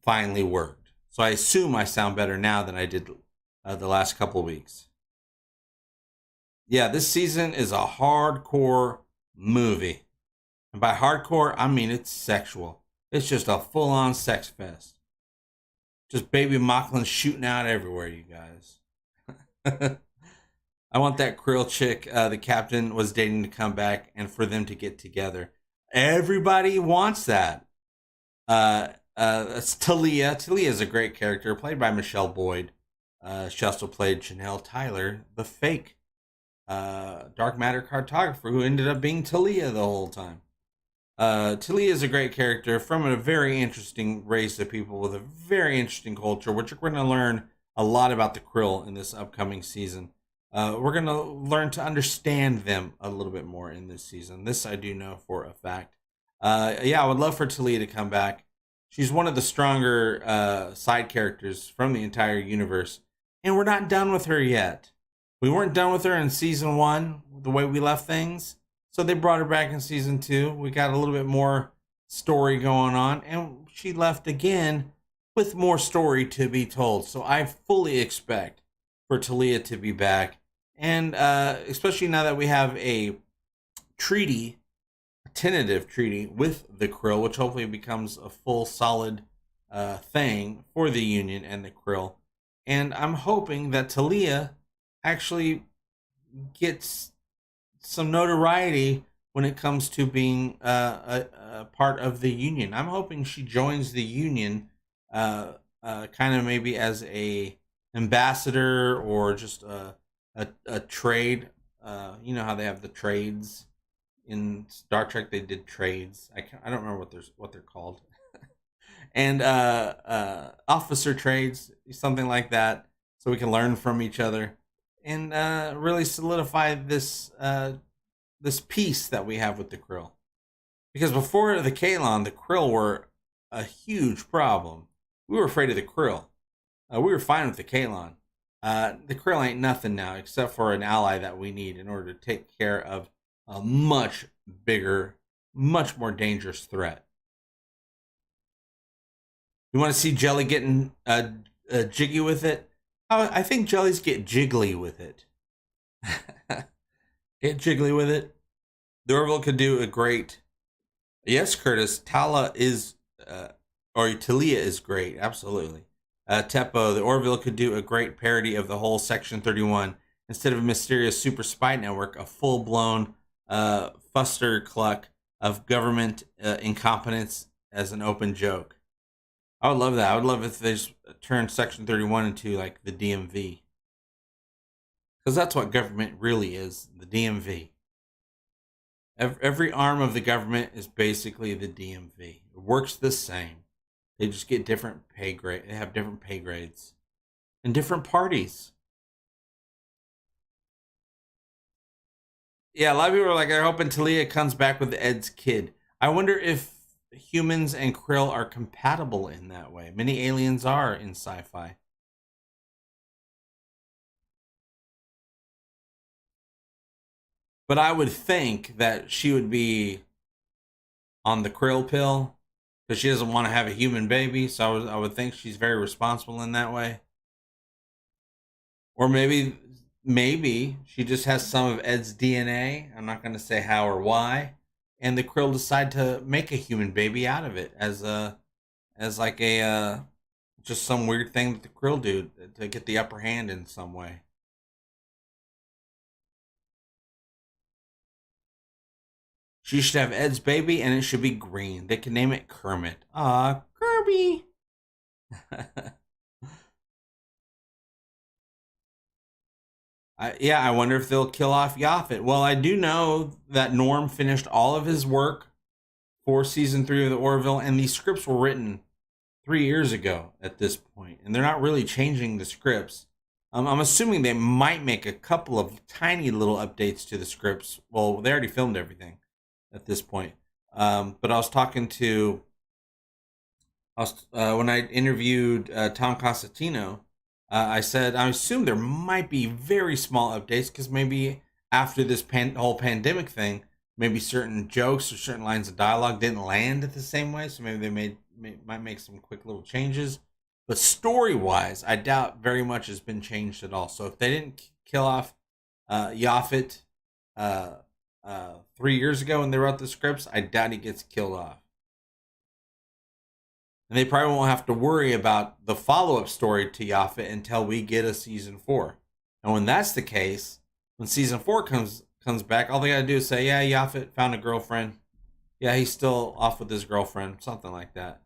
finally worked. So I assume I sound better now than I did the last couple weeks. Yeah, this season is a hardcore movie. And by hardcore, I mean it's sexual. It's just a full-on sex fest. Just baby Moclus shooting out everywhere, you guys. I want that Krill chick the captain was dating to come back and for them to get together. Everybody wants that. It's Talia. Talia is a great character, played by Michelle Boyd. She also played Janelle Tyler, the fake dark matter cartographer who ended up being Talia the whole time. Talia is a great character from a very interesting race of people with a very interesting culture, which we're going to learn a lot about the Krill in this upcoming season. We're going to learn to understand them a little bit more in this season. This I do know for a fact. I would love for Talia to come back. She's one of the stronger side characters from the entire universe. And we're not done with her yet. We weren't done with her in season 1, the way we left things. So they brought her back in season 2. We got a little bit more story going on. And she left again with more story to be told. So I fully expect for Talia to be back. And especially now that we have a treaty, a tentative treaty with the Krill, which hopefully becomes a full, solid thing for the Union and the Krill. And I'm hoping that Talia actually gets some notoriety when it comes to being a part of the Union. I'm hoping she joins the Union, kind of maybe as a ambassador or just a trade. You know how they have the trades in Star Trek. They did trades. I don't remember what they're called. And officer trades, something like that, so we can learn from each other and really solidify this peace that we have with the Krill. Because before the Kaylon, the Krill were a huge problem. We were afraid of the Krill. We were fine with the Kaylon. The Krill ain't nothing now, except for an ally that we need in order to take care of a much bigger, much more dangerous threat. You want to see Jelly getting jiggy with it? I think Jellies get jiggly with it. Get jiggly with it. The Orville could do a great. Yes, Curtis. Talia is great. Absolutely. Tepo, the Orville could do a great parody of the whole Section 31. Instead of a mysterious super spy network, a full-blown fuster cluck of government incompetence as an open joke. I would love that. I would love if they just turned Section 31 into like the DMV. Because that's what government really is, the DMV. Every arm of the government is basically the DMV. It works the same. They just get different pay grade. They have different pay grades and different parties. Yeah, a lot of people are like, they're hoping Talia comes back with Ed's kid. I wonder if humans and Krill are compatible in that way. Many aliens are in sci-fi. But I would think that she would be on the Krill pill because she doesn't want to have a human baby. So I would think she's very responsible in that way. Or maybe she just has some of Ed's DNA. I'm not going to say how or why. And the Krill decide to make a human baby out of it as like a just some weird thing that the Krill do to get the upper hand in some way. She should have Ed's baby, and it should be green. They can name it Kermit. Kirby. Yeah, I wonder if they'll kill off Yaphet. Well, I do know that Norm finished all of his work for season 3 of the Orville, and these scripts were written 3 years ago at this point, and they're not really changing the scripts. I'm assuming they might make a couple of tiny little updates to the scripts. Well, they already filmed everything at this point. But I was talking to, when I interviewed Tom Constantino, I said I assume there might be very small updates because maybe after this whole pandemic thing, maybe certain jokes or certain lines of dialogue didn't land the same way. So maybe they might make some quick little changes. But story-wise, I doubt very much has been changed at all. So if they didn't kill off Yaphet 3 years ago when they wrote the scripts, I doubt he gets killed off. And they probably won't have to worry about the follow-up story to Yaphet until we get a season 4. And when that's the case, when season 4 comes back, all they gotta do is say, yeah, Yaphet found a girlfriend. Yeah, he's still off with his girlfriend. Something like that.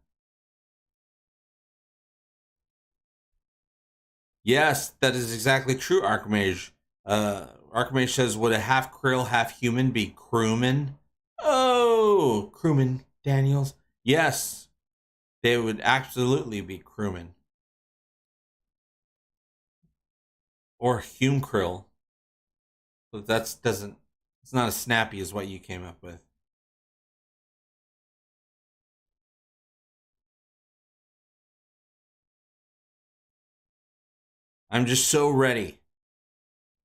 Yes, that is exactly true, Archmage. Archmage says, would a half krill, half human be crewman? Oh, crewman Daniels. Yes, they would absolutely be crewmen. Or hume krill. But it's not as snappy as what you came up with. I'm just so ready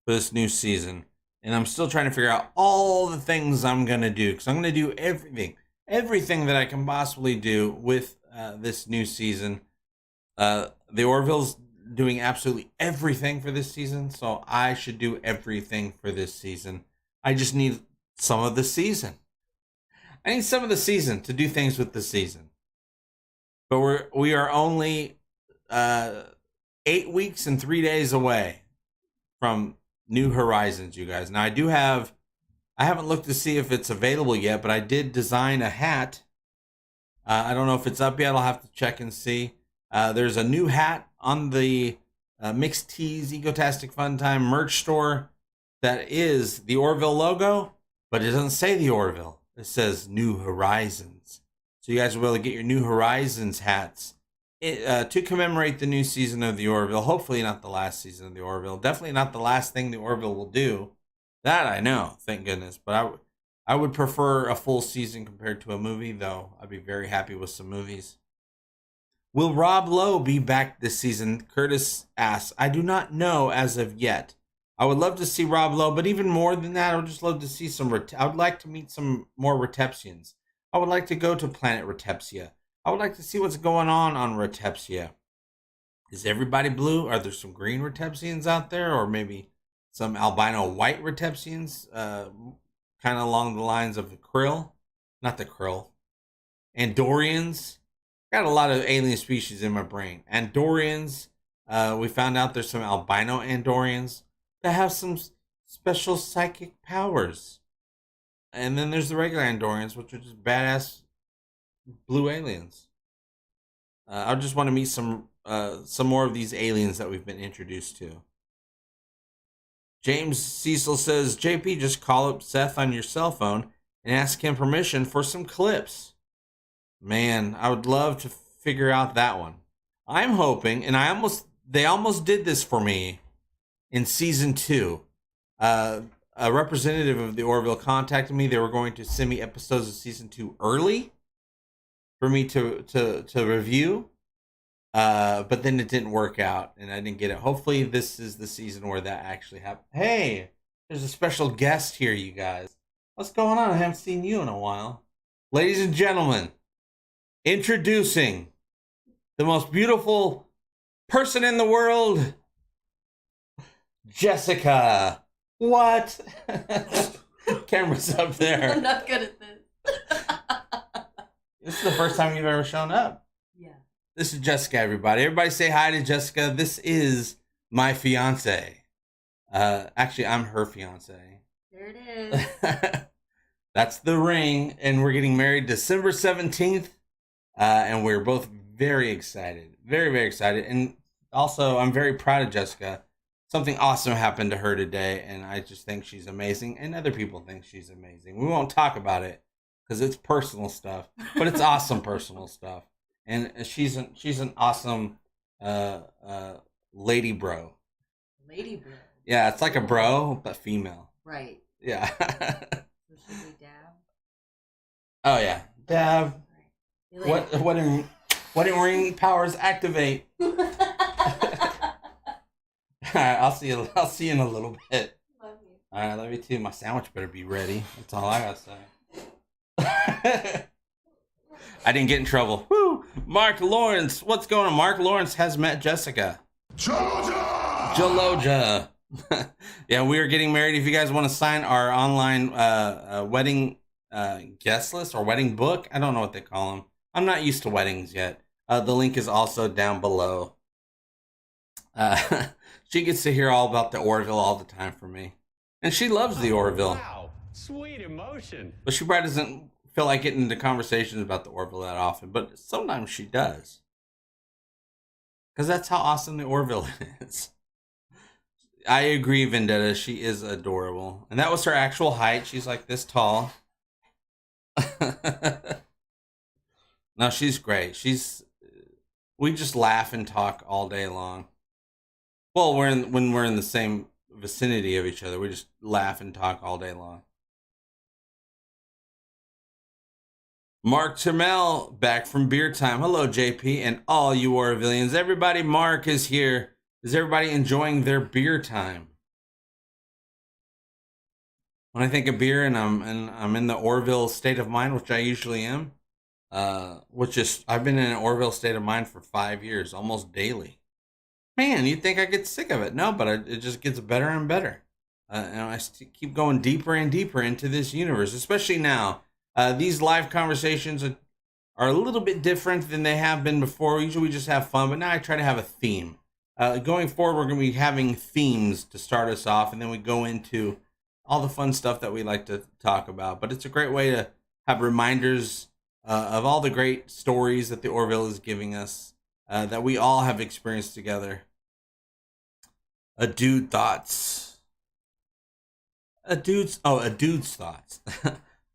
for this new season. And I'm still trying to figure out all the things I'm going to do. Because I'm going to do everything that I can possibly do with this new season. The Orville's doing absolutely everything for this season. So I should do everything for this season. I just need some of the season. I need some of the season to do things with the season. But we are only 8 weeks and 3 days away from New Horizons, you guys. Now I haven't looked to see if it's available yet, but I did design a hat. I don't know if it's up yet. I'll have to check and see. There's a new hat on the Mixed Tees Egotastic FunTime merch store that is the Orville logo, but it doesn't say the Orville. It says New Horizons. So you guys will be able to get your New Horizons hats to commemorate the new season of the Orville. Hopefully not the last season of the Orville. Definitely not the last thing the Orville will do. That I know, thank goodness. But I would prefer a full season compared to a movie, though. I'd be very happy with some movies. Will Rob Lowe be back this season? Curtis asks. I do not know as of yet. I would love to see Rob Lowe, but even more than that, I would just love to see I would like to meet some more Retepsians. I would like to go to Planet Retepsia. I would like to see what's going on Retepsia. Is everybody blue? Are there some green Retepsians out there? Or maybe some albino white Retepsians? Kind of along the lines of the Krill. Not the Krill. Andorians. Got a lot of alien species in my brain. Andorians. We found out there's some albino Andorians that have some special psychic powers. And then there's the regular Andorians, which are just badass blue aliens. I just want to meet some more of these aliens that we've been introduced to. James Cecil says, JP, just call up Seth on your cell phone and ask him permission for some clips. Man, I would love to figure out that one. I'm hoping, and they almost did this for me in season 2. A representative of the Orville contacted me. They were going to send me episodes of season 2 early for me to review. But then it didn't work out and I didn't get it. Hopefully this is the season where that actually happened. Hey, there's a special guest here, you guys. What's going on? I haven't seen you in a while. Ladies and gentlemen, introducing the most beautiful person in the world, Jessica. What? Camera's up there. I'm not good at this. This is the first time you've ever shown up. Yeah. This is Jessica, everybody. Everybody say hi to Jessica. This is my fiance. Actually, I'm her fiance. There it is. That's the ring, and we're getting married December 17th, and we're both very excited. Very, very excited. And also, I'm very proud of Jessica. Something awesome happened to her today, and I just think she's amazing, and other people think she's amazing. We won't talk about it, because it's personal stuff, but it's awesome personal stuff. And she's an awesome lady bro. Lady bro. Yeah, it's like a bro, but female. Right. Yeah. So should we dab? Oh yeah, dab. Right. Wedding ring powers activate. All right, I'll see you in a little bit. Love you. All right, love you too. My sandwich better be ready. That's all I gotta say. I didn't get in trouble. Woo! Mark Lawrence, what's going on? Mark Lawrence has met Jessica. Jaloja. Yeah, we are getting married. If you guys want to sign our online wedding guest list or wedding book, I don't know what they call them. I'm not used to weddings yet. The link is also down below. She gets to hear all about the Orville all the time from me. And she loves the Orville. Wow, sweet emotion. But she probably doesn't feel like getting into conversations about the Orville that often. But sometimes she does. Because that's how awesome the Orville is. I agree, Vendetta. She is adorable. And that was her actual height. She's like this tall. No, she's great. We just laugh and talk all day long. Well, when we're in the same vicinity of each other, we just laugh and talk all day long. Mark Termel back from Beer Time. Hello, JP, and all you Orvillians. Everybody, Mark is here. Is everybody enjoying their beer time? When I think of beer and I'm in the Orville state of mind, which I usually am, which is I've been in an Orville state of mind for 5 years, almost daily. Man, you'd think I get sick of it. No, but it just gets better and better. And keep going deeper and deeper into this universe, especially now. These live conversations are a little bit different than they have been before. Usually we just have fun, but now I try to have a theme. Going forward, we're going to be having themes to start us off, and then we go into all the fun stuff that we like to talk about. But it's a great way to have reminders of all the great stories that the Orville is giving us that we all have experienced together. A dude's thoughts. A dude's thoughts.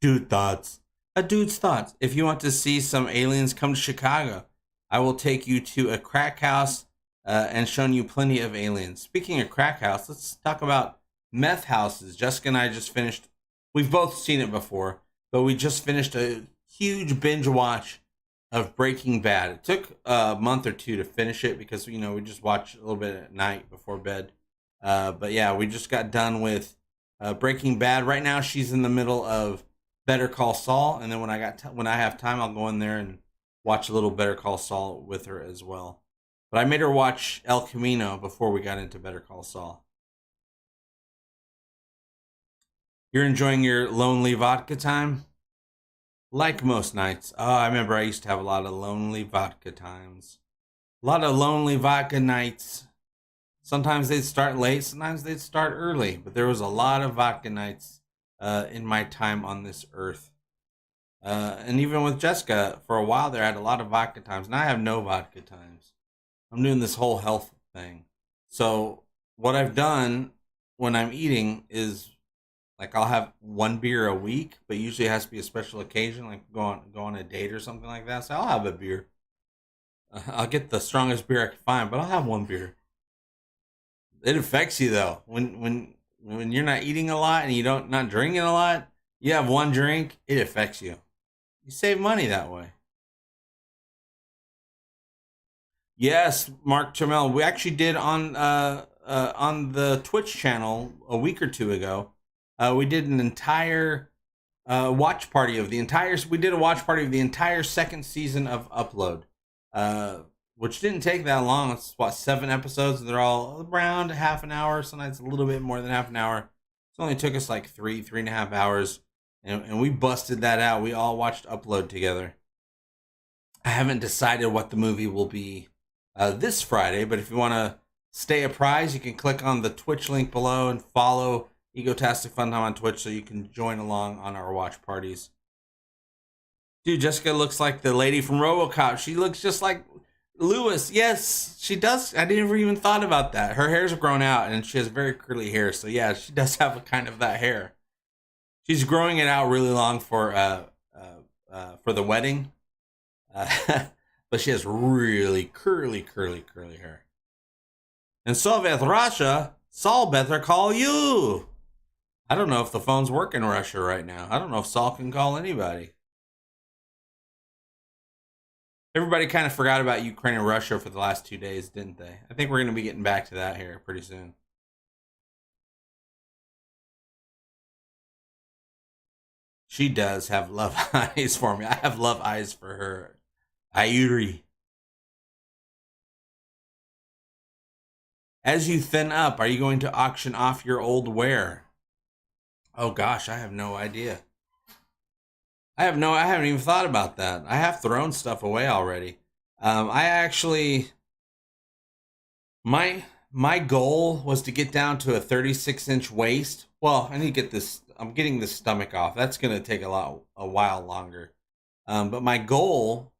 Dude thoughts. A dude's thoughts. If you want to see some aliens come to Chicago, I will take you to a crack house and show you plenty of aliens. Speaking of crack house, let's talk about meth houses. Jessica and I just finished. We've both seen it before, but we just finished a huge binge watch of Breaking Bad. It took a month or two to finish it because we just watch a little bit at night before bed. But yeah, we just got done with Breaking Bad. Right now, she's in the middle of Better Call Saul, and then when I have time, I'll go in there and watch a little Better Call Saul with her as well. But I made her watch El Camino before we got into Better Call Saul. You're enjoying your lonely vodka time? Like most nights. Oh, I remember I used to have a lot of lonely vodka times. A lot of lonely vodka nights. Sometimes they'd start late, sometimes they'd start early. But there was a lot of vodka nights in my time on this earth. And even with Jessica, for a while there, I had a lot of vodka times. Now I have no vodka times. I'm doing this whole health thing. So what I've done when I'm eating is like I'll have one beer a week, but usually it has to be a special occasion, like go on a date or something like that. So I'll have a beer. I'll get the strongest beer I can find, but I'll have one beer. It affects you though. When you're not eating a lot and not drinking a lot, you have one drink, it affects you. You save money that way. Yes, Mark Chamel. We actually did on the Twitch channel a week or two ago. We did an entire watch party of the entire. We did a watch party of the entire second season of Upload, which didn't take that long. It's 7 episodes. They're all around half an hour. Sometimes a little bit more than half an hour. It only took us like 3.5 hours, and we busted that out. We all watched Upload together. I haven't decided what the movie will be this Friday, but if you want to stay apprised, you can click on the Twitch link below and follow Egotastic FunTime on Twitch so you can join along on our watch parties. Dude, Jessica looks like the lady from RoboCop. She looks just like Lewis. Yes, she does. I never even thought about that. Her hair's grown out and she has very curly hair. So yeah, she does have a kind of that hair. She's growing it out really long for the wedding. But she has really curly hair. In Soviet Russia, Saul better call you. I don't know if the phones work in Russia right now. I don't know if Saul can call anybody. Everybody kind of forgot about Ukraine and Russia for the last 2 days, didn't they? I think we're going to be getting back to that here pretty soon. She does have love eyes for me. I have love eyes for her. Ayuri. As you thin up, are you going to auction off your old wear? Oh gosh, I have no idea. I haven't even thought about that. I have thrown stuff away already. My goal was to get down to a 36-inch waist. Well, I need to get this. I'm getting this stomach off. That's going to take a while longer. But my goal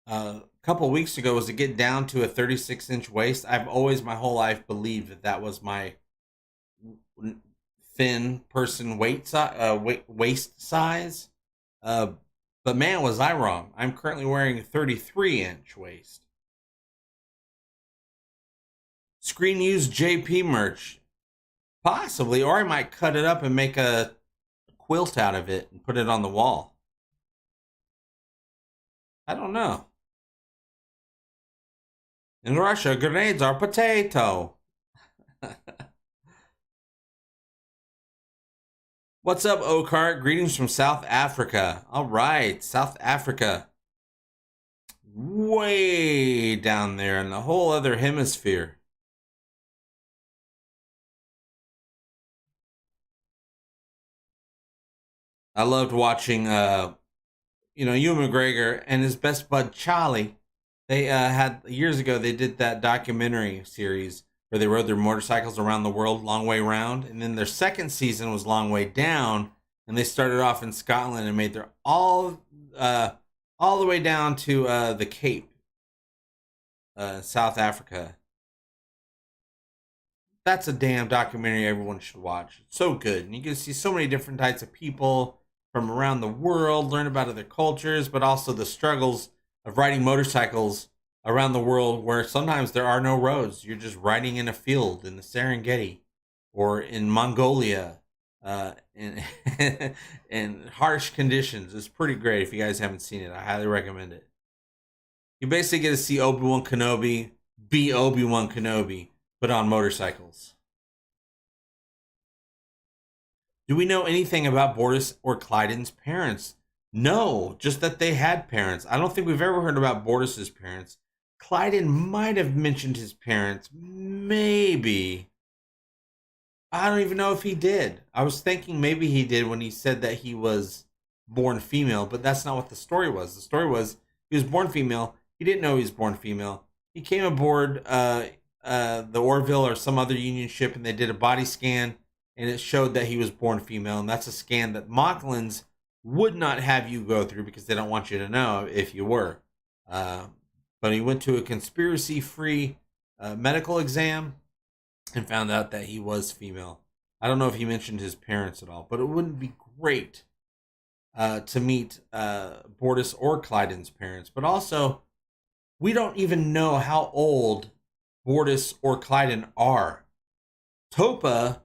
a couple of weeks ago was to get down to a 36-inch waist. I've always my whole life believed that was my thin person waist size. But man, was I wrong. I'm currently wearing a 33-inch waist. Screen use JP merch. Possibly, or I might cut it up and make a quilt out of it and put it on the wall. I don't know. In Russia, grenades are potato. What's up, Okart? Greetings from South Africa. All right, South Africa. Way down there in the whole other hemisphere. I loved watching, Ewan McGregor and his best bud Charlie. They had years ago. They did that documentary series where they rode their motorcycles around the world, long way round, and then their second season was long way down, and they started off in Scotland and made their all the way down to the Cape, South Africa. That's a damn documentary everyone should watch. It's so good, and you can see so many different types of people from around the world, learn about other cultures, but also the struggles of riding motorcycles around the world where sometimes there are no roads. You're just riding in a field in the Serengeti or in Mongolia in, in harsh conditions. It's pretty great. If you guys haven't seen it, I highly recommend it. You basically get to see Obi-Wan Kenobi be Obi-Wan Kenobi, but on motorcycles. Do we know anything about Bortus or Klyden's parents? No, just that they had parents. I don't think we've ever heard about Bortus's parents. Klyden might have mentioned his parents. Maybe. I don't even know if he did. I was thinking maybe he did when he said that he was born female, but that's not what the story was. The story was he was born female. He didn't know he was born female. He came aboard the Orville or some other Union ship, and they did a body scan, and it showed that he was born female, and that's a scan that Moclus would not have you go through because they don't want you to know if you were. But he went to a conspiracy-free medical exam and found out that he was female. I don't know if he mentioned his parents at all, but it wouldn't be great to meet Bortus or Klyden's parents. But also, we don't even know how old Bortus or Klyden are. Topa,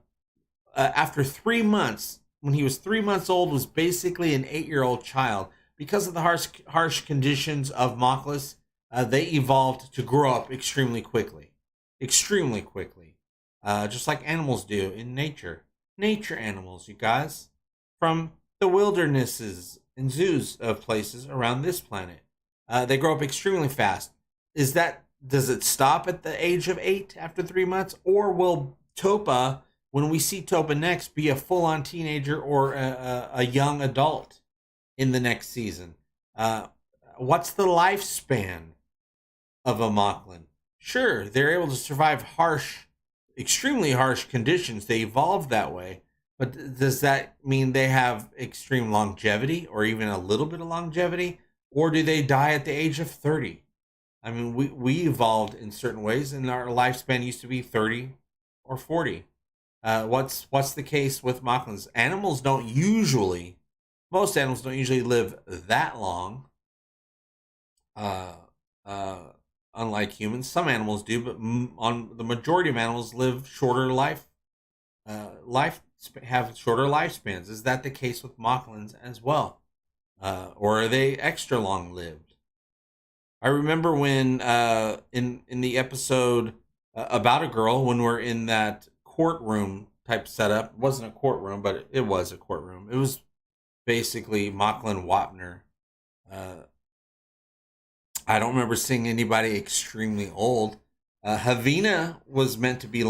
after 3 months, when he was 3 months old, was basically an 8-year-old child. Because of the harsh conditions of Moclus, they evolved to grow up extremely quickly. Extremely quickly. Just like animals do in nature. Nature animals, you guys. From the wildernesses and zoos of places around this planet. They grow up extremely fast. Does it stop at the age of 8 after 3 months? Or will Topa, when we see Topa next, be a full-on teenager or a young adult in the next season? What's the lifespan of a Moclus? Sure, they're able to survive extremely harsh conditions. They evolved that way. But does that mean they have extreme longevity or even a little bit of longevity? Or do they die at the age of 30? I mean, we evolved in certain ways, and our lifespan used to be 30 or 40. What's the case with Moclus? Most animals don't usually live that long. Unlike humans, some animals do, but on the majority of animals live shorter have shorter lifespans. Is that the case with Moclus as well, or are they extra long lived? I remember when in the episode about a girl, when we're in that courtroom type setup. It wasn't a courtroom, but it was a courtroom. It was basically Moclus Wapner. I don't remember seeing anybody extremely old. Havina was meant to be we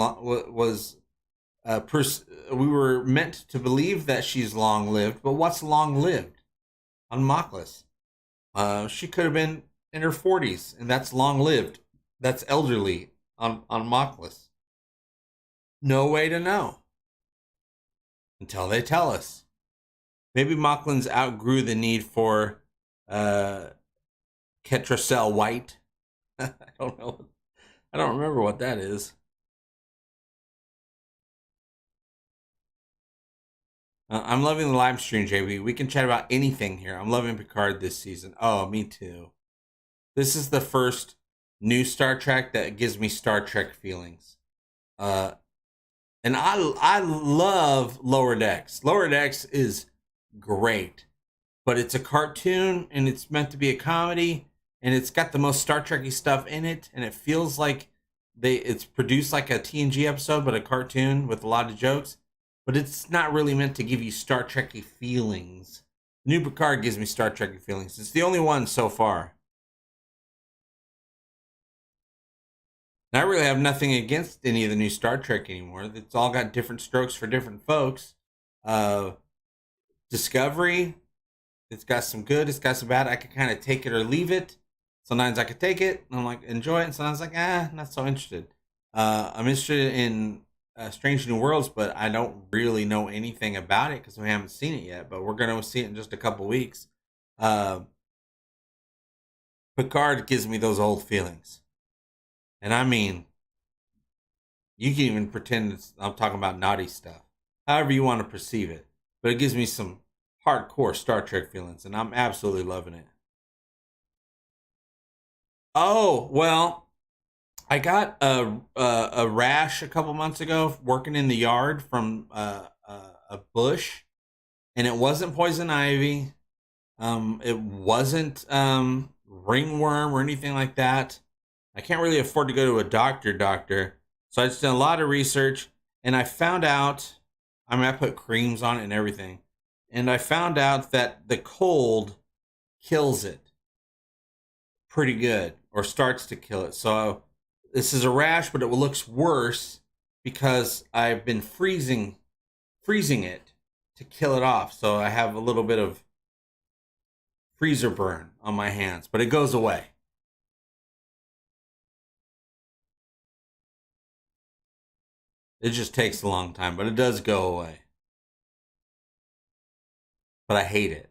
were meant to believe that she's long lived, but what's long lived on Moclus? She could have been in her 40s, and that's long lived. That's elderly on Moclus. No way to know until they tell us. Maybe Moclus outgrew the need for Ketracel White. I don't know. I don't remember what that is. I'm loving the live stream, JB. We can chat about anything here. I'm loving Picard this season. Oh, me too. This is the first new Star Trek that gives me Star Trek feelings. And I love Lower Decks. Lower Decks is great, but it's a cartoon and it's meant to be a comedy. and it's got the most Star Trek-y stuff in it, and it feels like it's produced like a TNG episode, but a cartoon with a lot of jokes. But it's not really meant to give you Star Trek-y feelings. New Picard gives me Star Trek-y feelings. It's the only one so far. And I really have nothing against any of the new Star Trek anymore. It's all got different strokes for different folks. Discovery, it's got some good, it's got some bad. I could kind of take it or leave it. Sometimes I could take it and I'm like, enjoy it. And sometimes like, not so interested. I'm interested in Strange New Worlds, but I don't really know anything about it because we haven't seen it yet. But we're going to see it in just a couple weeks. Picard gives me those old feelings. And I mean, you can even pretend I'm talking about naughty stuff. However you want to perceive it. But it gives me some hardcore Star Trek feelings, and I'm absolutely loving it. Oh, well, I got a rash a couple months ago working in the yard from a bush, and it wasn't poison ivy. It wasn't ringworm or anything like that. I can't really afford to go to a doctor. So I just did a lot of research, and I found out, I put creams on it and everything, and I found out that the cold kills it pretty good, or starts to kill it. So this is a rash, but it looks worse because I've been freezing it to kill it off. So I have a little bit of freezer burn on my hands, but it goes away. It just takes a long time, but it does go away. But I hate it.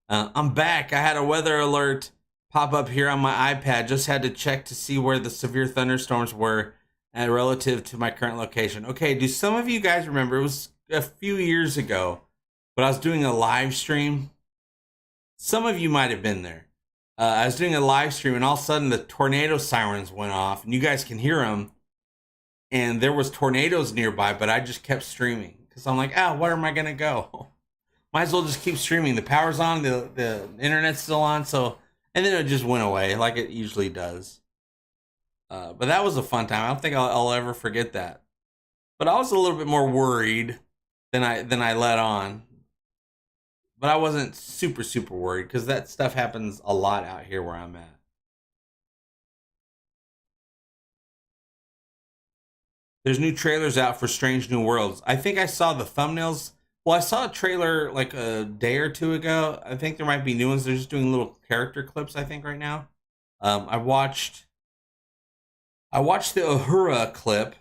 I'm back. I had a weather alert pop up here on my iPad. Just had to check to see where the severe thunderstorms were relative to my current location. Okay, do some of you guys remember? It was a few years ago, but I was doing a live stream. Some of you might have been there. I was doing a live stream, and all of a sudden the tornado sirens went off, and you guys can hear them. And there was tornadoes nearby, but I just kept streaming because I'm like, where am I gonna go? Might as well just keep streaming. The power's on, the internet's still on, so, and then it just went away like it usually does. But that was a fun time. I don't think I'll ever forget that. But I was a little bit more worried than I let on. But I wasn't super worried because that stuff happens a lot out here where I'm at. There's new trailers out for Strange New Worlds. I think I saw the thumbnails. Well, I saw a trailer like a day or two ago. I think there might be new ones. They're just doing little character clips, I think, right now. I watched the Uhura clip,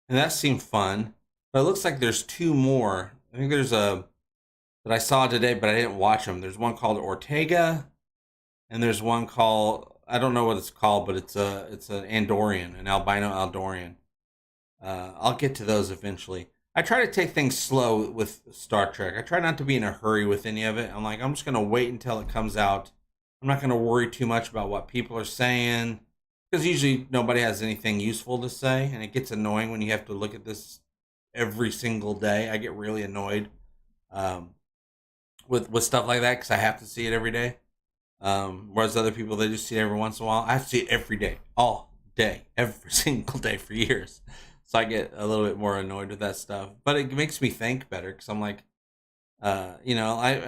and that seemed fun. But it looks like there's two more. I think there's that I saw today, but I didn't watch them. There's one called Ortega, and there's one called, I don't know what it's called, but it's an Andorian, an albino Andorian. I'll get to those eventually. I try to take things slow with Star Trek. I try not to be in a hurry with any of it. I'm just going to wait until it comes out. I'm not going to worry too much about what people are saying, because usually nobody has anything useful to say, and it gets annoying when you have to look at this every single day. I get really annoyed with stuff like that because I have to see it every day. Whereas other people, they just see it every once in a while. I have to see it every day, all day, every single day for years. So I get a little bit more annoyed with that stuff. But it makes me think better because I'm like, I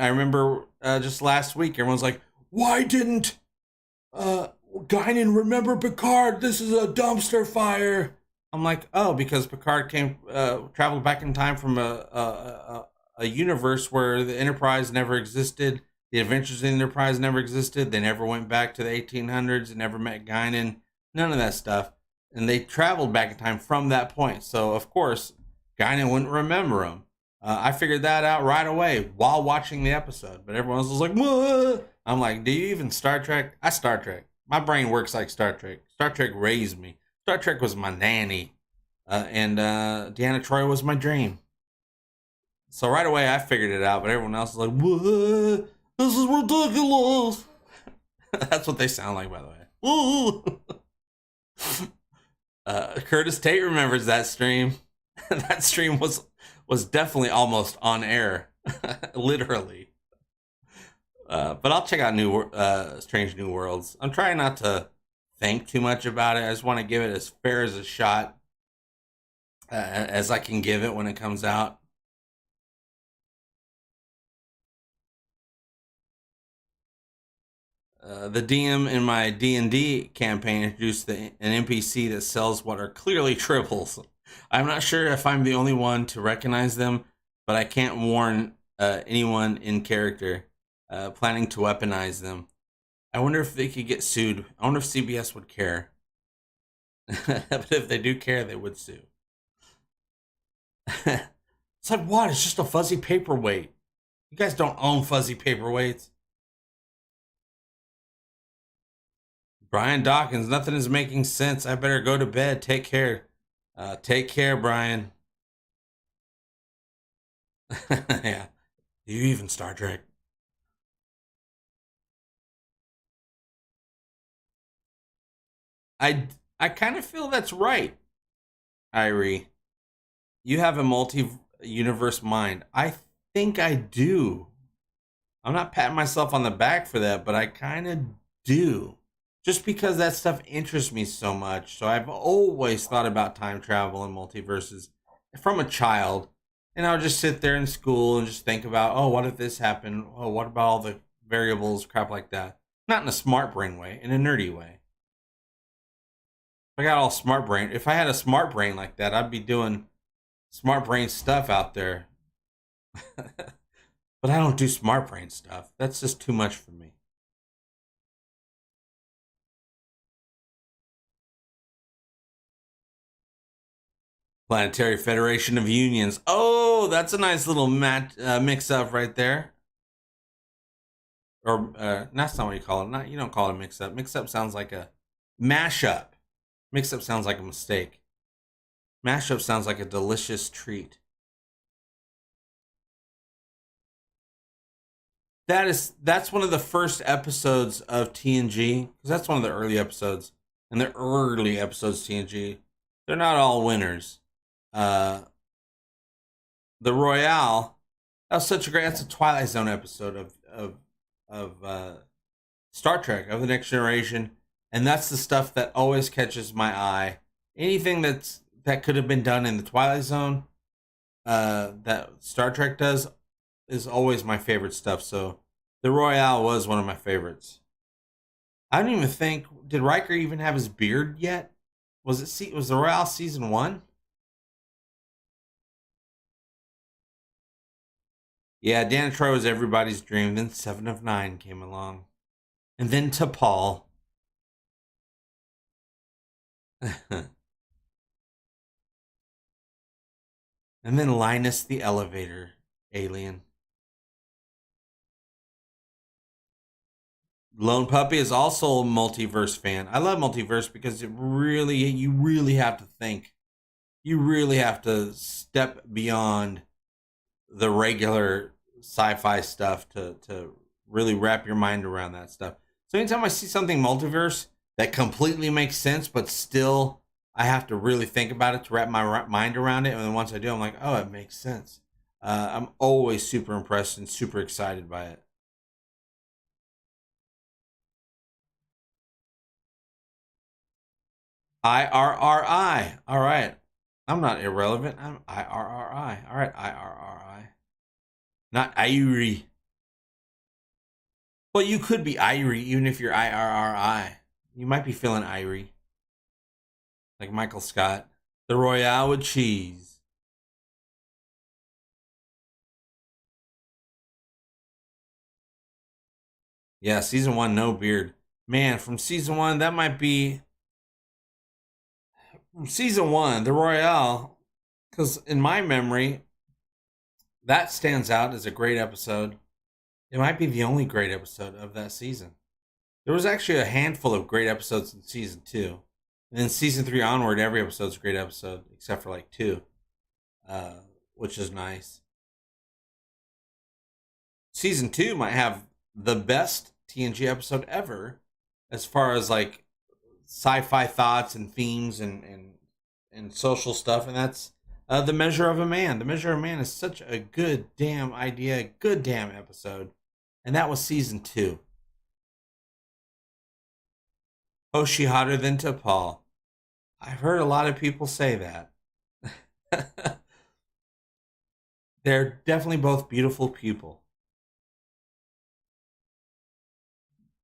remember just last week, everyone's like, why didn't Guinan remember Picard? This is a dumpster fire. I'm like, oh, because Picard traveled back in time from a universe where the Enterprise never existed. The Adventures in the Enterprise never existed. They never went back to the 1800s. They never met Guinan. None of that stuff. And they traveled back in time from that point. So, of course, Guinan wouldn't remember him. I figured that out right away while watching the episode. But everyone else was like, what? I'm like, do you even Star Trek? I Star Trek. My brain works like Star Trek. Star Trek raised me. Star Trek was my nanny. And Deanna Troi was my dream. So right away, I figured it out. But everyone else was like, what? This is ridiculous. That's what they sound like, by the way. Curtis Tate remembers that stream. That stream was definitely almost on air. Literally. But I'll check out Strange New Worlds. I'm trying not to think too much about it. I just want to give it as fair as a shot as I can give it when it comes out. The DM in my D&D campaign introduced an NPC that sells what are clearly triples. I'm not sure if I'm the only one to recognize them, but I can't warn anyone in character planning to weaponize them. I wonder if they could get sued. I wonder if CBS would care. But if they do care, they would sue. It's like, what? It's just a fuzzy paperweight. You guys don't own fuzzy paperweights. Brian Dawkins, nothing is making sense. I better go to bed. Take care. Take care, Brian. Yeah. Do you even Star Trek? I kind of feel that's right, Irie. You have a multi-universe mind. I think I do. I'm not patting myself on the back for that, but I kind of do. Just because that stuff interests me so much. So I've always thought about time travel and multiverses from a child. And I would just sit there in school and just think about, oh, what if this happened? Oh, what about all the variables, crap like that? Not in a smart brain way, in a nerdy way. If I got all smart brain, if I had a smart brain like that, I'd be doing smart brain stuff out there. But I don't do smart brain stuff. That's just too much for me. Planetary Federation of Unions. Oh, that's a nice little mix-up right there. Or that's not what you call it. Not, you don't call it a mix-up. Mix-up sounds like a mash-up. Mix-up sounds like a mistake. Mash-up sounds like a delicious treat. That's one of the first episodes of TNG, because that's one of the early episodes. And the early episodes of TNG, they're not all winners. The Royale, that's a Twilight Zone episode of Star Trek, of the Next Generation, and that's the stuff that always catches my eye. Anything that could have been done in the Twilight Zone, that Star Trek does, is always my favorite stuff. So the Royale was one of my favorites. I don't even think, did Riker even have his beard yet? Was the Royale season 1? Yeah, Dan Troy was everybody's dream. Then 7 of 9 came along. And then T'Pol. And then Linus the Elevator Alien. Lone Puppy is also a multiverse fan. I love multiverse because you really have to think. You really have to step beyond the regular sci-fi stuff to really wrap your mind around that stuff. So anytime I see something multiverse that completely makes sense, but still I have to really think about it to wrap my mind around it, and then once I do, I'm like, oh, it makes sense. I'm always super impressed and super excited by it. IRRI. All right. I'm not irrelevant. I'm IRRI. All right, IRRI. Not Irie. Well, you could be Irie even if you're IRRI. You might be feeling Irie. Like Michael Scott. The Royale with cheese. Yeah, season 1, no beard. Man, from season 1, that might be... From season 1, the Royale, because in my memory, that stands out as a great episode. It might be the only great episode of that season. There was actually a handful of great episodes in season 2. And then season 3 onward, every episode's a great episode, except for like 2, which is nice. Season 2 might have the best TNG episode ever, as far as like sci-fi thoughts and themes and social stuff, and that's The Measure of a Man. The Measure of a Man is such a good damn idea, good damn episode. And that was season 2. Oh, she hotter than Topa. I've heard a lot of people say that. They're definitely both beautiful people.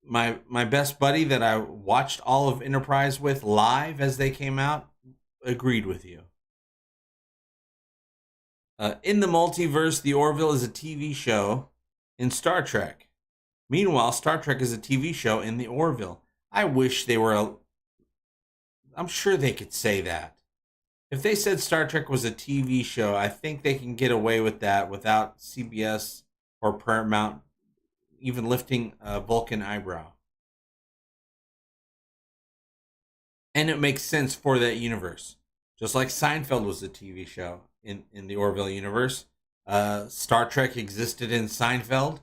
My best buddy that I watched all of Enterprise with live as they came out agreed with you. In the multiverse, The Orville is a TV show in Star Trek. Meanwhile, Star Trek is a TV show in The Orville. I wish they were I'm sure they could say that. If they said Star Trek was a TV show, I think they can get away with that without CBS or Paramount even lifting a Vulcan eyebrow. And it makes sense for that universe. Just like Seinfeld was a TV show in the Orville universe. Star Trek existed in Seinfeld.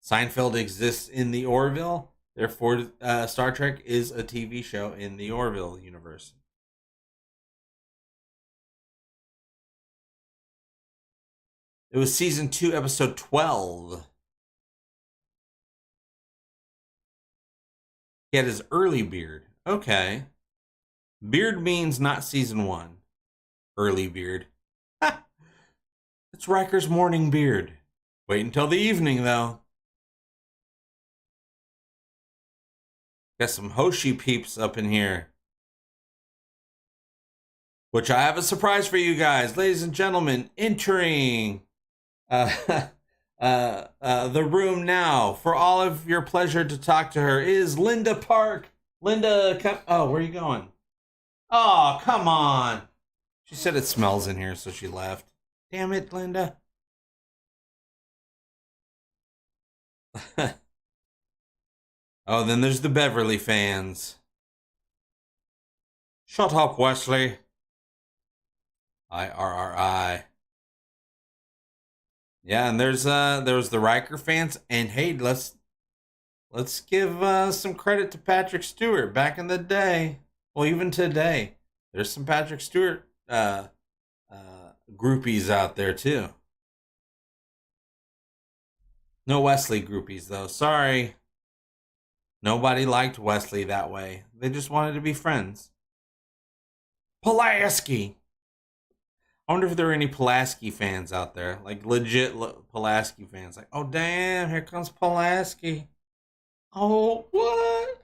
Seinfeld exists in the Orville. Therefore, Star Trek is a TV show in the Orville universe. It was season 2, episode 12. He had his early beard. Okay. Beard means not season 1. Early beard. Ha! It's Riker's morning beard. Wait until the evening, though. Got some Hoshi peeps up in here. Which I have a surprise for you guys. Ladies and gentlemen, entering the room now for all of your pleasure to talk to her is Linda Park. Linda, come. Oh, where are you going? Oh, come on. She said it smells in here, so she left. Damn it, Linda. Oh, then there's the Beverly fans. Shut up, Wesley. IRRI. Yeah, and there was the Riker fans, and hey, let's give some credit to Patrick Stewart. Back in the day, well, even today, there's some Patrick Stewart groupies out there too. No Wesley groupies though. Sorry. Nobody liked Wesley that way. They just wanted to be friends. Pulaski. I wonder if there are any Pulaski fans out there. Like legit Pulaski fans. Like, oh damn, here comes Pulaski. Oh, what?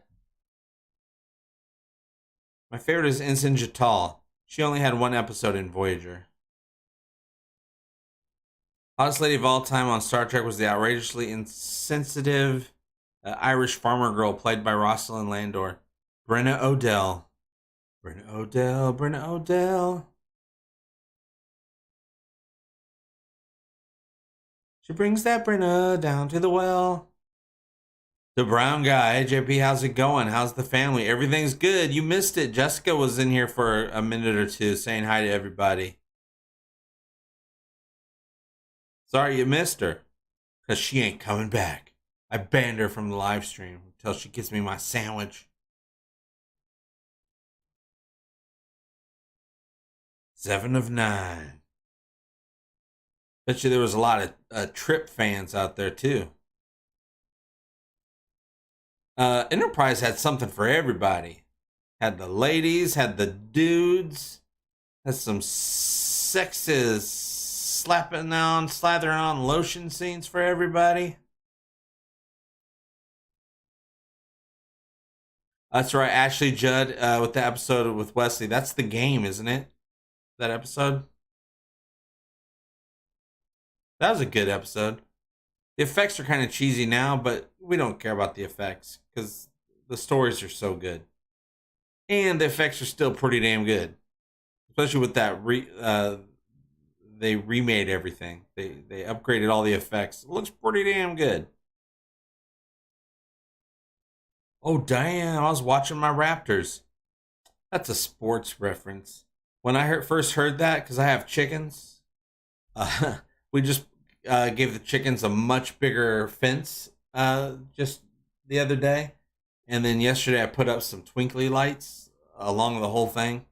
My favorite is Ensign Jatal. She only had 1 episode in Voyager. Hottest lady of all time on Star Trek was the outrageously insensitive Irish farmer girl played by Rosalind Landor. Brenna Odell. Brenna Odell, Brenna Odell. She brings that Brenna down to the well. The brown guy. Hey, JP, how's it going? How's the family? Everything's good. You missed it. Jessica was in here for a minute or two saying hi to everybody. Sorry you missed her. Because she ain't coming back. I banned her from the live stream until she gets me my sandwich. 7 of 9. Bet you there was a lot of Trip fans out there too. Enterprise had something for everybody. Had the ladies, had the dudes, had some sexist slathering on lotion scenes for everybody. That's right, Ashley Judd with the episode with Wesley. That's the game, isn't it? That episode? That was a good episode. The effects are kind of cheesy now, but we don't care about the effects because the stories are so good. And the effects are still pretty damn good. Especially with that, they remade everything. They upgraded all the effects. It looks pretty damn good. Oh, damn, I was watching my Raptors. That's a sports reference. When I first heard that, because I have chickens, we just gave the chickens a much bigger fence just the other day. And then yesterday I put up some twinkly lights along the whole thing.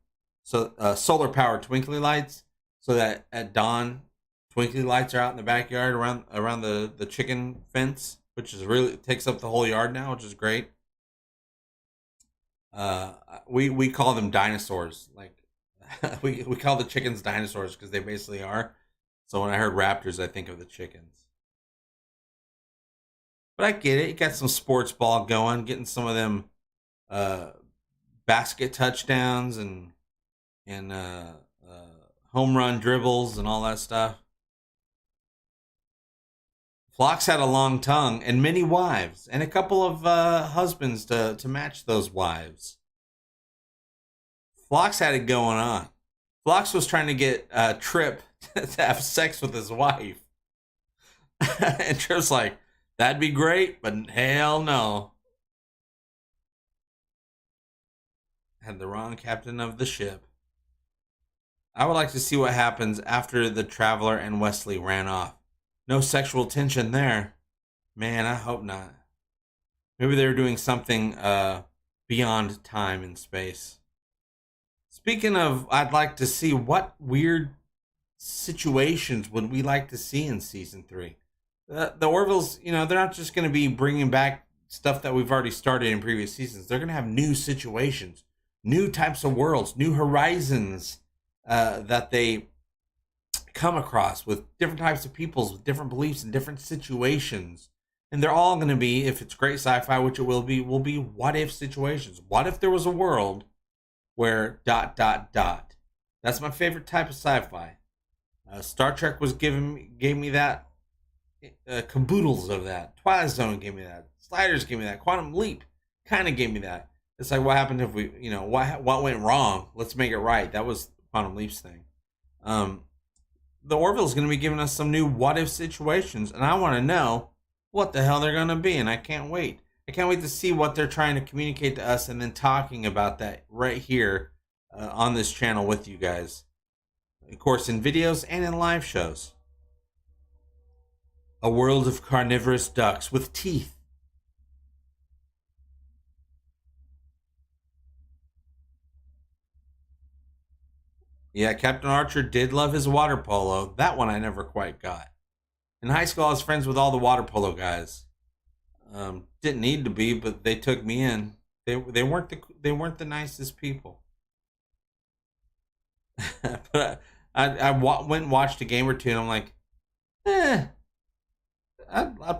So solar powered twinkly lights, so that at dawn, twinkly lights are out in the backyard around the chicken fence which is really takes up the whole yard now, which is great. We call them dinosaurs. Like we call the chickens dinosaurs because they basically are. So when I heard raptors, I think of the chickens. But I get it. You got some sports ball going, getting some of them basket touchdowns and home run dribbles and all that stuff. Phlox had a long tongue and many wives and a couple of husbands to match those wives. Phlox had it going on. Phlox was trying to get Trip to have sex with his wife. And Trip's like, that'd be great, but hell no. Had the wrong captain of the ship. I would like to see what happens after the Traveler and Wesley ran off. No sexual tension there. Man, I hope not. Maybe they were doing something beyond time and space. Speaking of, I'd like to see what weird situations would we like to see in season 3. The Orvilles, they're not just going to be bringing back stuff that we've already started in previous seasons. They're going to have new situations, new types of worlds, new horizons that they come across with different types of peoples, with different beliefs and different situations. And they're all going to be, if it's great sci-fi, which it will be what if situations. What if there was a world where ... That's my favorite type of sci-fi. Star Trek gave me that. Caboodles of that. Twilight Zone gave me that. Sliders gave me that. Quantum Leap kind of gave me that. It's like, what happened if we, what went wrong? Let's make it right. That was Quantum Leap's thing. The Orville is going to be giving us some new what if situations, and I want to know what the hell they're going to be, and I can't wait. I can't wait to see what they're trying to communicate to us and then talking about that right here on this channel with you guys. Of course, in videos and in live shows. A world of carnivorous ducks with teeth. Yeah, Captain Archer did love his water polo. That one I never quite got. In high school, I was friends with all the water polo guys. Didn't need to be, but they took me in. They weren't the nicest people. But I went and watched a game or two, and I'm like, I'd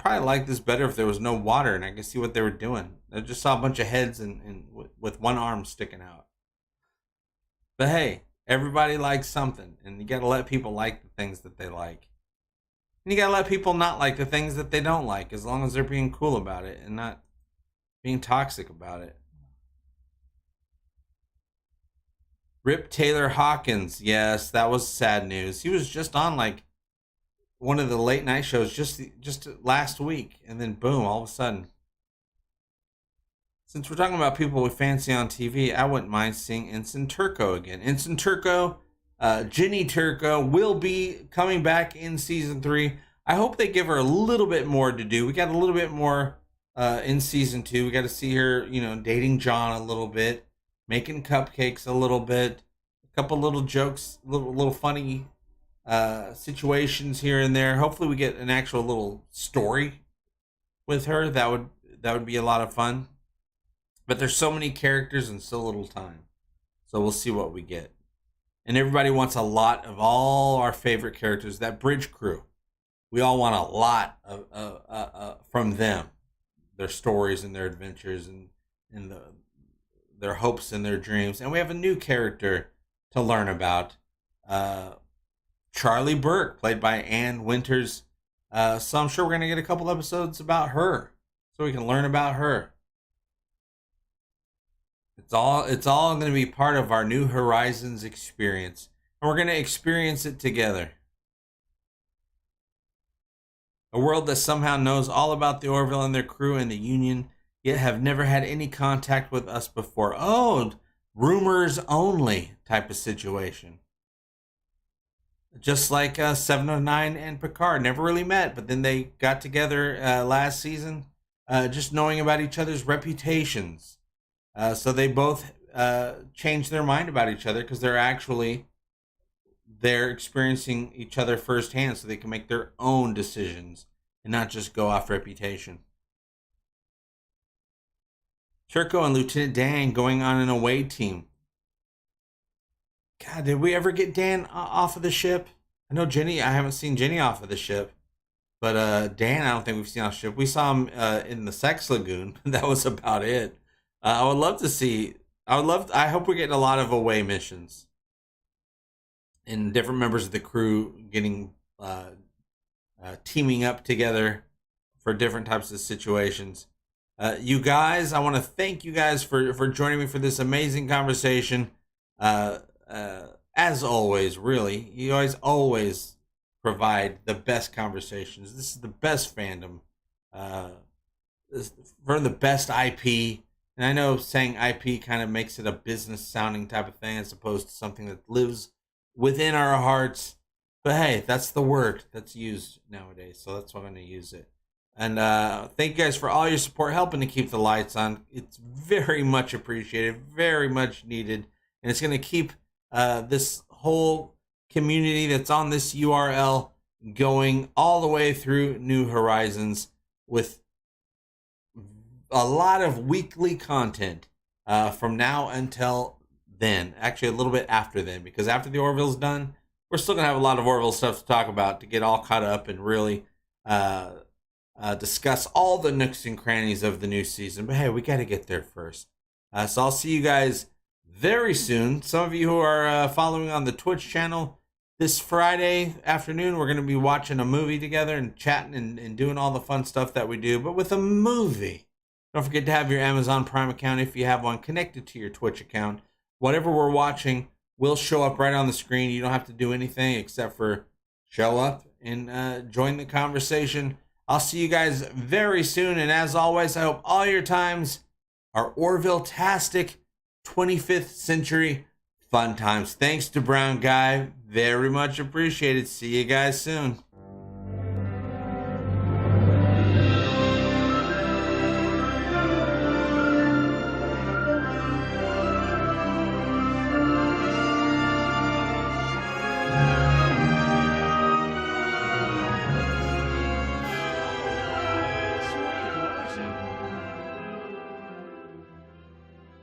probably like this better if there was no water and I could see what they were doing. I just saw a bunch of heads and with one arm sticking out. But hey, everybody likes something, and you got to let people like the things that they like. And you got to let people not like the things that they don't like, as long as they're being cool about it and not being toxic about it. Rip Taylor Hawkins. Yes, that was sad news. He was just on like one of the late night shows just last week, and then boom, all of a sudden. Since we're talking about people we fancy on TV, I wouldn't mind seeing Ensign Turco again. Ensign Turco, Ginny Turco will be coming back in season 3. I hope they give her a little bit more to do. We got a little bit more in season 2. We got to see her, dating John a little bit, making cupcakes a little bit, a couple little jokes, little funny situations here and there. Hopefully we get an actual little story with her. That would be a lot of fun. But there's so many characters and so little time. So we'll see what we get. And everybody wants a lot of all our favorite characters. That bridge crew. We all want a lot of from them. Their stories and their adventures and their hopes and their dreams. And we have a new character to learn about. Charlie Burke, played by Ann Winters. So I'm sure we're going to get a couple episodes about her. So we can learn about her. It's all going to be part of our New Horizons experience. And we're going to experience it together. A world that somehow knows all about the Orville and their crew and the Union, yet have never had any contact with us before. Oh, rumors only type of situation. Just like 709 and Picard, never really met, but then they got together last season, just knowing about each other's reputations. So they both changed their mind about each other because they're experiencing each other firsthand, so they can make their own decisions and not just go off reputation. Turco and Lieutenant Dan going on an away team. God, did we ever get Dan off of the ship? I know Jenny. I haven't seen Jenny off of the ship, but Dan, I don't think we've seen off the ship. We saw him in the Sex Lagoon. That was about it. I would love to see. I hope we're getting a lot of away missions and different members of the crew getting teaming up together for different types of situations. You guys, I want to thank you guys for joining me for this amazing conversation. As always, really, you guys always provide the best conversations. This is the best fandom, for the best IP. And I know saying IP kind of makes it a business sounding type of thing as opposed to something that lives within our hearts. But hey, that's the word that's used nowadays, so that's why I'm going to use it. And thank you guys for all your support, helping to keep the lights on. It's very much appreciated, very much needed, and it's going to keep this whole community that's on this URL going all the way through New Horizons with a lot of weekly content from now until then. Actually, a little bit after then, because after the Orville's done, we're still going to have a lot of Orville stuff to talk about to get all caught up and really discuss all the nooks and crannies of the new season. But hey, we got to get there first. So I'll see you guys very soon. Some of you who are following on the Twitch channel, this Friday afternoon, we're going to be watching a movie together and chatting and doing all the fun stuff that we do, but with a movie. Don't forget to have your Amazon Prime account, if you have one, connected to your Twitch account. Whatever we're watching will show up right on the screen. You don't have to do anything except for show up and join the conversation. I'll see you guys very soon. And as always, I hope all your times are Orville-tastic 25th century fun times. Thanks to Brown Guy. Very much appreciated. See you guys soon.